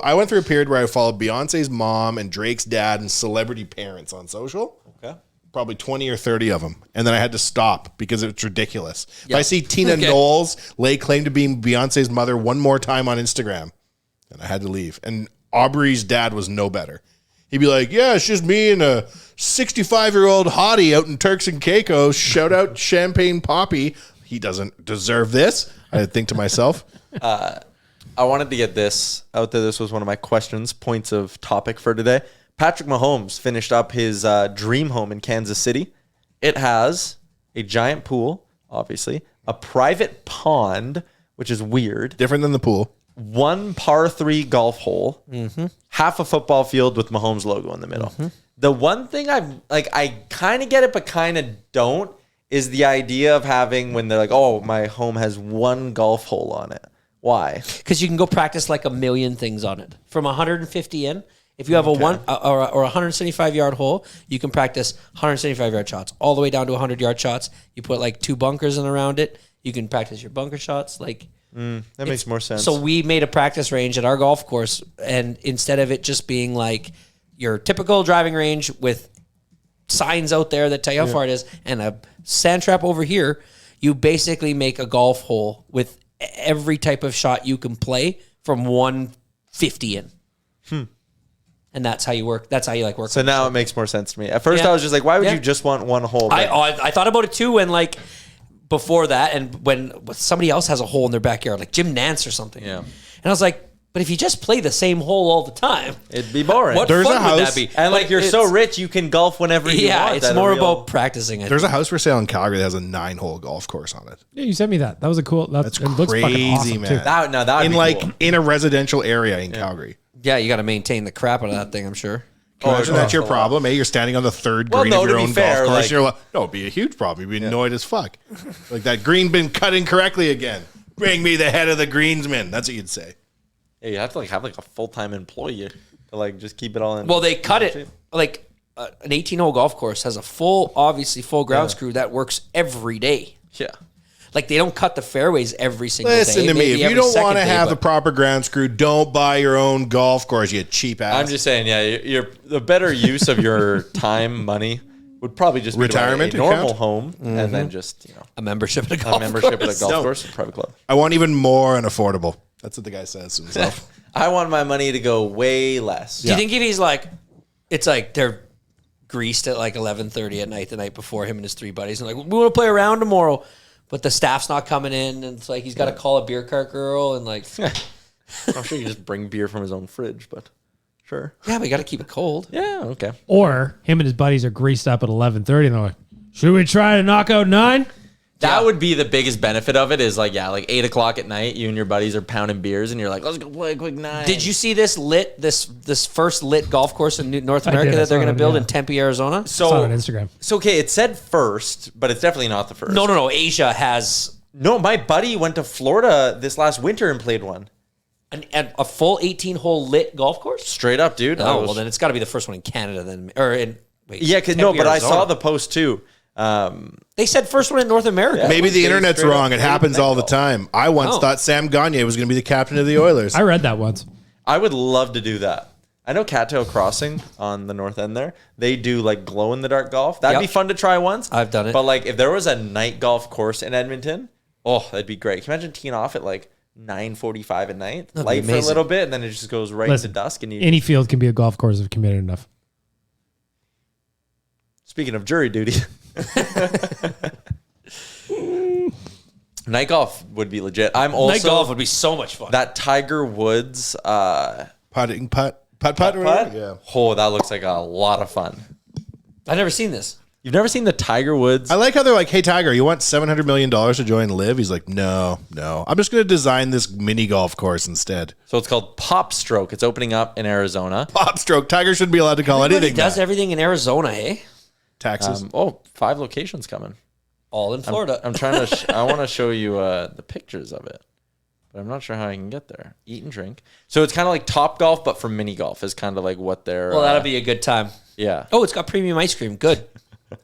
I went through a period where I followed Beyonce's mom and Drake's dad and celebrity parents on social. Okay. Probably 20 or 30 of them. And then I had to stop because it's ridiculous. If I see Tina Okay. Knowles lay claim to being Beyonce's mother one more time on Instagram, and I had to leave. And Aubrey's dad was no better. He'd be like, yeah, it's just me and a 65-year-old hottie out in Turks and Caicos. Shout out Champagne Poppy. He doesn't deserve this. I think to myself. I wanted to get this out there. This was one of my questions, points of topic for today. Patrick Mahomes finished up his dream home in Kansas City. It has a giant pool, obviously, a private pond, which is weird, Different than the pool. one par 3 golf hole, half a football field with Mahomes logo in the middle. The one thing I kind of get it, but kind of don't, is the idea of having when they're like, oh, my home has one golf hole on it. Why? Because you can go practice like a million things on it. From 150 in, if you have a 175 yard hole, you can practice 175 yard shots all the way down to 100 yard shots. You put like 2 bunkers in around it. You can practice your bunker shots. Like That makes more sense. so, we made a practice range at our golf course, and instead of it just being like your typical driving range with signs out there that tell you how far it is, and a sand trap over here, You basically make a golf hole with every type of shot you can play from 150 in. And that's how you work. That's how you like work. So now it makes more sense to me. At first, I was just like, why would you just want one hole? I thought about it too when like before that, and when somebody else has a hole in their backyard, like Jim Nance or something. Yeah. And I was like, but if you just play the same hole all the time, it'd be boring. What There's fun a house, would that be? And like you're so rich, you can golf whenever you want. Yeah, it's more about practicing. There's a house for sale in Calgary that has a 9-hole golf course on it. Yeah, you sent me that. That was a cool. That's it looks fucking crazy, awesome, man. too. that would In be like cool. in a residential area in Calgary. Yeah, you got to maintain the crap out of that thing, I'm sure. Imagine that's your problem, eh? You're standing on the third green no, of to your be own fair, golf course. like- You're like, no, it'd be a huge problem. You'd be annoyed as fuck. Like that green been cut incorrectly again. Bring me the head of the greensman. That's what you'd say. Yeah, you have to like have like a full-time employee to like just keep it all in. Well, they cut it like an 18-hole golf course has a obviously full grounds crew that works every day. yeah. Like they don't cut the fairways every single day. Listen to me. maybe If you every don't second want to day, have the but- proper grounds crew, don't buy your own golf course, you cheap ass. I'm just saying, yeah, you're the better use of your time, money would probably just be Retirement to buy a normal account? home and then just a membership at a a golf membership course. at a golf course, private club. I want even more unaffordable. That's what the guy says to himself. I want my money to go way less. Do you think if he's like, it's like they're greased at like 11:30 at night the night before, him and his 3 buddies, and like, we want to play around tomorrow, but the staff's not coming in, and it's like he's got to call a beer cart girl, and like, I'm sure you just bring beer from his own fridge, but sure. yeah, but you got to keep it cold. Yeah, okay. Or him and his buddies are greased up at 11:30, and they're like, "Should we try to knock out 9?" That would be the biggest benefit of it is like, yeah, like 8 o'clock at night, you and your buddies are pounding beers and you're like, let's go play a quick 9. Did you see this first lit golf course in North America did. I that they're saw going to it, build yeah. in Tempe, Arizona? I saw it on Instagram. So, okay, it said first, but it's definitely not the first. No. Asia has No, my buddy went to Florida this last winter and played one. a full 18-hole lit golf course. Straight up, dude. Oh, well, then it's got to be the first one in Canada, then, or in wait. Yeah, cause, Tempe, no, but I Arizona. saw the post too. They said first one in North America. Maybe the Straight internet's up wrong. It happens all the golf. time. I once Oh. thought Sam Gagne was going to be the captain of the Oilers. I read that once. I would love to do that. I know Cattail Crossing on the north end there. They do like glow in the dark golf. That'd be Yep. fun to try once. I've done it. But like if there was a night golf course in Edmonton, oh, that'd be great. Can you imagine teeing off at like 9:45 at night, That'd be light for a amazing. little bit, and then it just goes right Listen, into dusk. And you. Any field can be a golf course if committed enough. Speaking of jury duty, night golf would be legit. I'm also Night golf would be so much fun. that Tiger Woods Putting putt or whatever? putt. Yeah. Oh, that looks like a lot of fun. I've never seen this. You've never seen the Tiger Woods? I like how they're like, hey, Tiger, you want $700 million to join Live? He's like, no. I'm just going to design this mini golf course instead. So it's called Pop Stroke. It's opening up in Arizona. Pop stroke. Tiger shouldn't be allowed to call He anything does that. everything in Arizona, eh? Taxes. 5 locations coming. All in Florida. I'm trying to. I want to show you the pictures of it, but I'm not sure how I can get there. Eat and drink. So it's kind of like Top Golf, but for mini golf is kind of like what they're. well, that'll be a good time. Yeah. Oh, it's got premium ice cream. Good.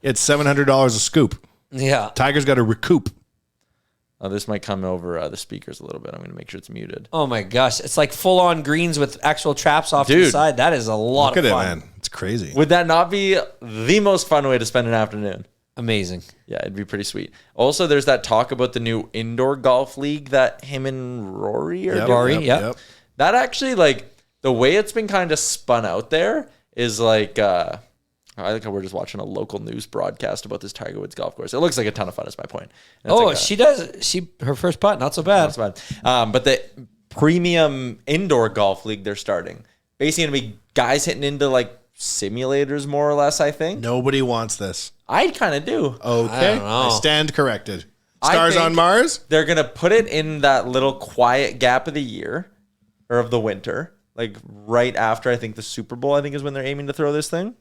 It's $700 a scoop. Yeah. Tiger's got to recoup. This might come over the speakers a little bit. I'm going to make sure it's muted. Oh my gosh, it's like full on greens with actual traps off to the Dude. side. That is a lot Look of at it, fun. man. It's crazy. Would that not be the most fun way to spend an afternoon? Amazing. Yeah, it'd be pretty sweet. Also, there's that talk about the new indoor golf league that him and Rory are Yep, doing. Rory, yep. That actually, like, the way it's been kind of spun out there is like, I think we're just watching a local news broadcast about this Tiger Woods golf course. It looks like a ton of fun, is my point. And it's Oh, like she does. Her first putt, not so bad. that's fine. But the premium indoor golf league they're starting, basically going to be guys hitting into like simulators more or less, I think. Nobody wants this. I kind of do. Okay. don't know. I stand corrected. I Stars think on Mars? They're going to put it in that little quiet gap of the year or of the winter, like right after I think the Super Bowl, I think is when they're aiming to throw this thing.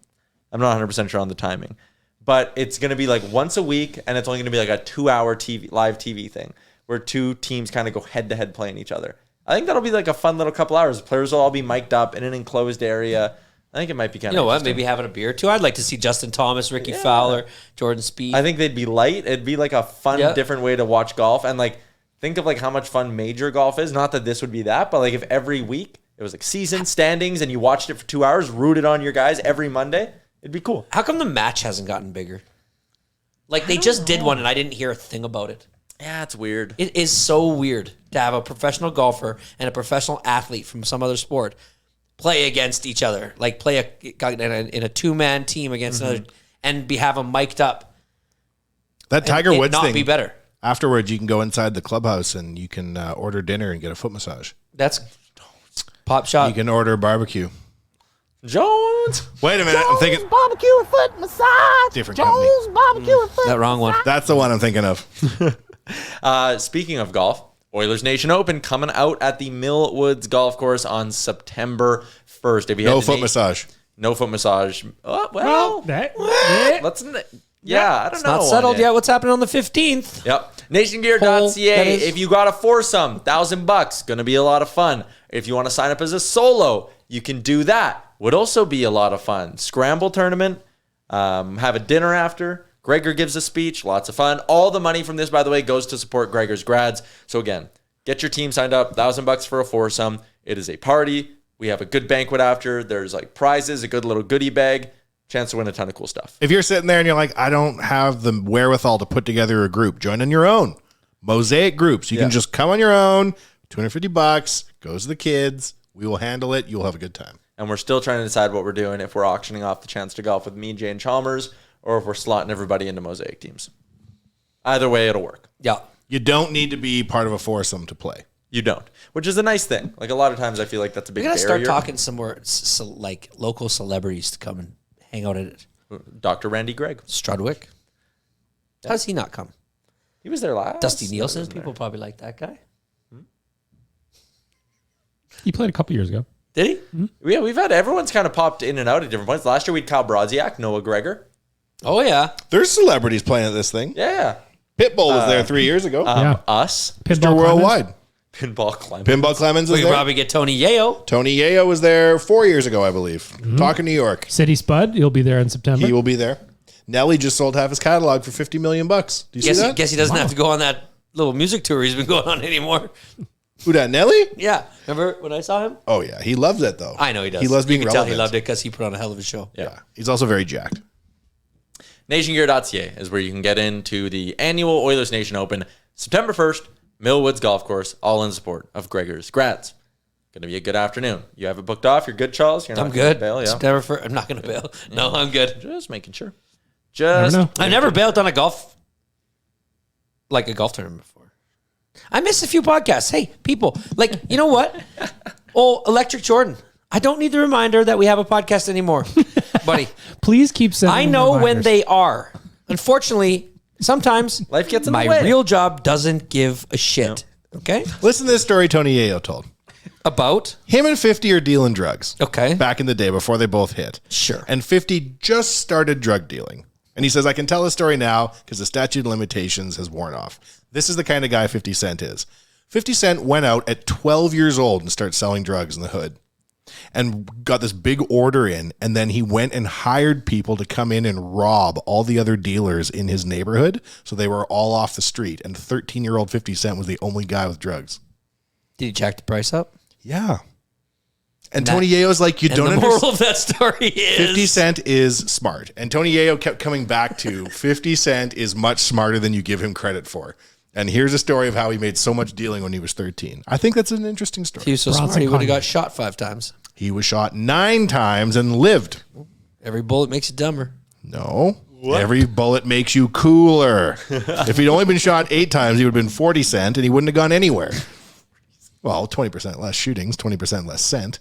I'm not 100% sure on the timing, but it's going to be like once a week, and it's only going to be like a 2-hour live TV thing where 2 teams kind of go head to head playing each other. I think that'll be like a fun little couple hours. Players will all be mic'd up in an enclosed area. I think it might be kind of You know what? interesting. Maybe having a beer too. I'd like to see Justin Thomas, Ricky Fowler, Jordan Spieth. I think they'd be light. It'd be like a fun, Yeah. different way to watch golf. And like, think of like how much fun major golf is. Not that this would be that, but like if every week it was like season standings and you watched it for 2 hours, rooted on your guys every Monday, it'd be cool. How come the match hasn't gotten bigger? Like they just did one and I didn't hear a thing about it. Yeah, it's weird. It is so weird to have a professional golfer and a professional athlete from some other sport play against each other, like play in a 2-man team against another, and have them mic'd up. That Tiger Woods not thing. Be better. Afterwards, you can go inside the clubhouse and you can order dinner and get a foot massage. That's pop shot. You can order barbecue. Jones. Wait a minute, I'm thinking Jones barbecue and foot massage. Different Jones company. barbecue and foot That wrong one. that's the one I'm thinking of. Speaking of golf, Oilersnation Open coming out at the Millwoods Golf Course on September 1st. If you No had foot massage. No foot massage. Oh, well, let's. Yeah, I don't know. Not settled yet. What's happening on the 15th? Yep. NationGear.ca. Poll, that is. If you got a foursome, $1,000, gonna be a lot of fun. If you want to sign up as a solo, you can do that. Would also be a lot of fun. Scramble tournament. Have a dinner after. Gregor gives a speech. Lots of fun. All the money from this, by the way, goes to support Gregor's grads. So again, get your team signed up. $1,000 for a foursome. It is a party. We have a good banquet after. There's like prizes, a good little goodie bag. Chance to win a ton of cool stuff. If you're sitting there and you're like, I don't have the wherewithal to put together a group, join on your own. Mosaic groups. You can just come on your own. $250 goes to the kids. We will handle it. You'll have a good time. And we're still trying to decide what we're doing, if we're auctioning off the chance to golf with me, Jay, and Chalmers, or if we're slotting everybody into Mosaic teams. Either way, it'll work. Yeah. You don't need to be part of a foursome to play. You don't, which is a nice thing. Like a lot of times I feel like that's a big We gotta barrier. start talking somewhere, like local celebrities to come and hang out at it. Dr. Randy Gregg. Strudwick. How does he not come? He was there last. Dusty Nielsen. People probably like that guy. He played a couple years ago. Did he? Yeah, we've had everyone's kind of popped in and out at different points. Last year we had Kyle Brodziak, Noah Gregor. Oh yeah. There's celebrities playing at this thing. Yeah. Pitbull was there 3 years ago. Yeah. Us. Mr. Pinball Worldwide. Pinball Clemens. Pinball Clemens We is could there. probably get Tony Yeo. Tony Yeo was there 4 years ago, I believe. Talking New York. City Spud, he'll be there in September. He will be there. Nelly just sold half his catalog for $50 million. Do you see that? Guess he doesn't have to go on that little music tour he's been going on anymore. Who that, Nelly? Yeah. Remember when I saw him? Oh, yeah. He loves it, though. I know he does. He loves being you can relevant. tell he loved it because he put on a hell of a show. Yeah. He's also very jacked. NationGear.ca is where you can get into the annual Oilers Nation Open, September 1st, Millwoods Golf Course, all in support of Gregor's grads. Going to be a good afternoon. You have it booked off. You're good, Charles? You're not I'm gonna good. Bail, yeah. September 1st. I'm not going to bail. No, I'm good. Just making sure. I don't know. I've never bailed on a golf tournament before. I missed a few podcasts. Hey, people, like, you know what? Oh, Electric Jordan. I don't need the reminder that we have a podcast anymore, buddy. Please keep sending I them know when reminders. they are. Unfortunately, sometimes Life gets in the my way. real job doesn't give a shit. Okay? Listen to this story Tony Yeo told. About? Him and 50 are dealing drugs. Okay. Back in the day before they both hit. Sure. And 50 just started drug dealing. And he says, I can tell the story now because the statute of limitations has worn off. This is the kind of guy 50 Cent is. 50 Cent went out at 12 years old and started selling drugs in the hood and got this big order in. And then he went and hired people to come in and rob all the other dealers in his neighborhood. So they were all off the street. And 13-year-old 50 Cent was the only guy with drugs. Did you jack the price up? Yeah. And Tony Yeo's like, you And don't the understand. moral of that story is 50 Cent is smart. And Tony Yeo kept coming back to 50 Cent is much smarter than you give him credit for. And here's a story of how he made so much dealing when he was 13. I think that's an interesting story. he was so Bronson smart, he would have Kanye. got shot 5 times. He was shot 9 times and lived. Every bullet makes you dumber. No. Every bullet makes you cooler. If he'd only been shot 8 times, he would have been 40 Cent and he wouldn't have gone anywhere. Well, 20% less shootings, 20% less cent.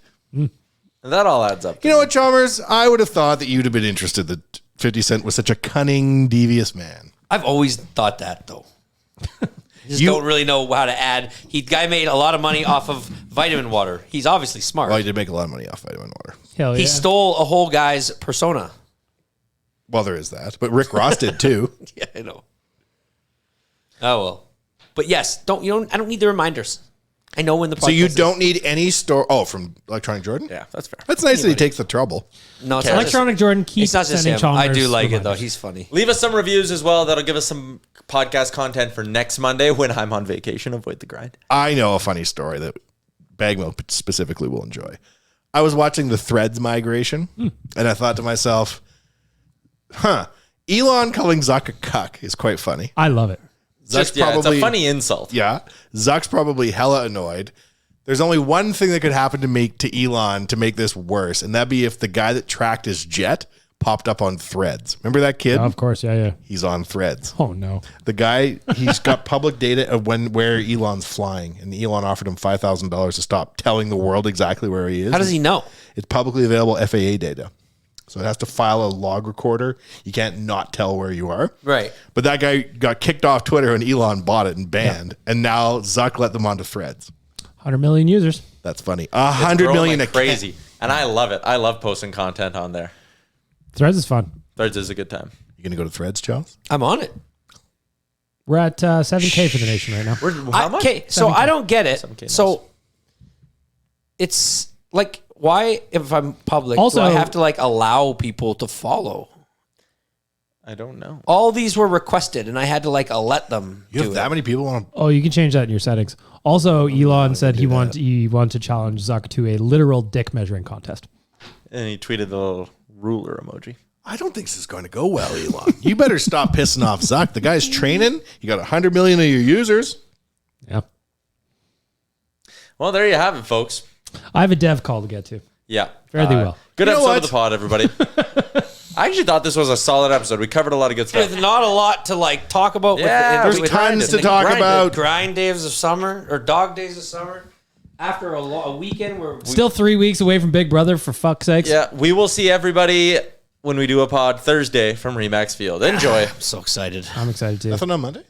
That all adds up. You know what, Chalmers? I would have thought that you'd have been interested that 50 Cent was such a cunning, devious man. I've always thought that, though. Just You- don't really know how to add. Guy made a lot of money off of vitamin water. He's obviously smart. Well, he did make a lot of money off vitamin water. Hell yeah. He stole a whole guy's persona. Well, there is that. But Rick Ross did too. Yeah, I know. Oh well, but yes, I don't need the reminders. I know when the podcast So you is. don't need any store. Oh, from Electronic Jordan? Yeah, that's fair. That's nice that he takes the trouble. No, it's not Electronic just, Jordan keeps It's not just sending him. Chalmers I do like it though. reminders. He's funny. Leave us some reviews as well. That'll give us some podcast content for next Monday when I'm on vacation. Avoid the grind. I know a funny story that Bagmo specifically will enjoy. I was watching the Threads migration, and I thought to myself, Elon calling Zuck a cuck is quite funny. I love it. It's a funny insult. Yeah. Zuck's probably hella annoyed. There's only one thing that could happen to Elon to make this worse, and that'd be if the guy that tracked his jet popped up on Threads. Remember that kid? Oh, of course, yeah. He's on Threads. Oh no. The guy, he's got public data of where Elon's flying, and Elon offered him $5,000 to stop telling the world exactly where he is. How does he know? It's publicly available FAA data. So it has to file a log recorder. You can't not tell where you are. Right. But that guy got kicked off Twitter and Elon bought it and banned. And now Zuck let them onto Threads. 100 million users. That's funny. 100 million like crazy. And I love it. I love posting content on there. Threads is fun. Threads is a good time. You going to go to Threads, Charles? I'm on it. We're at 7K for the nation right now. How much? Okay, so 7K. I don't get it. 7K, So it's like, why, if I'm public, Also- do I have to like allow people to follow? I don't know. All these were requested, and I had to like let them You have do that it. many people on? Oh, you can change that in your settings. Also, Elon said he wants to challenge Zuck to a literal dick measuring contest. And he tweeted the little ruler emoji. I don't think this is going to go well, Elon. You better stop pissing off Zuck. The guy's training. You got 100 million of your users. Yeah. Well, there you have it, folks. I have a dev call to get to. Yeah. Fairly well. Good You know episode what? of the pod, everybody. I actually thought this was a solid episode. We covered a lot of good stuff. There's not a lot to like talk about. Yeah, there's tons to talk about. Grind days of summer or dog days of summer. After a weekend where Still 3 weeks away from Big Brother, for fuck's sakes. Yeah, we will see everybody when we do a pod Thursday from Remax Field. Enjoy. I'm so excited. I'm excited too. Nothing on Monday?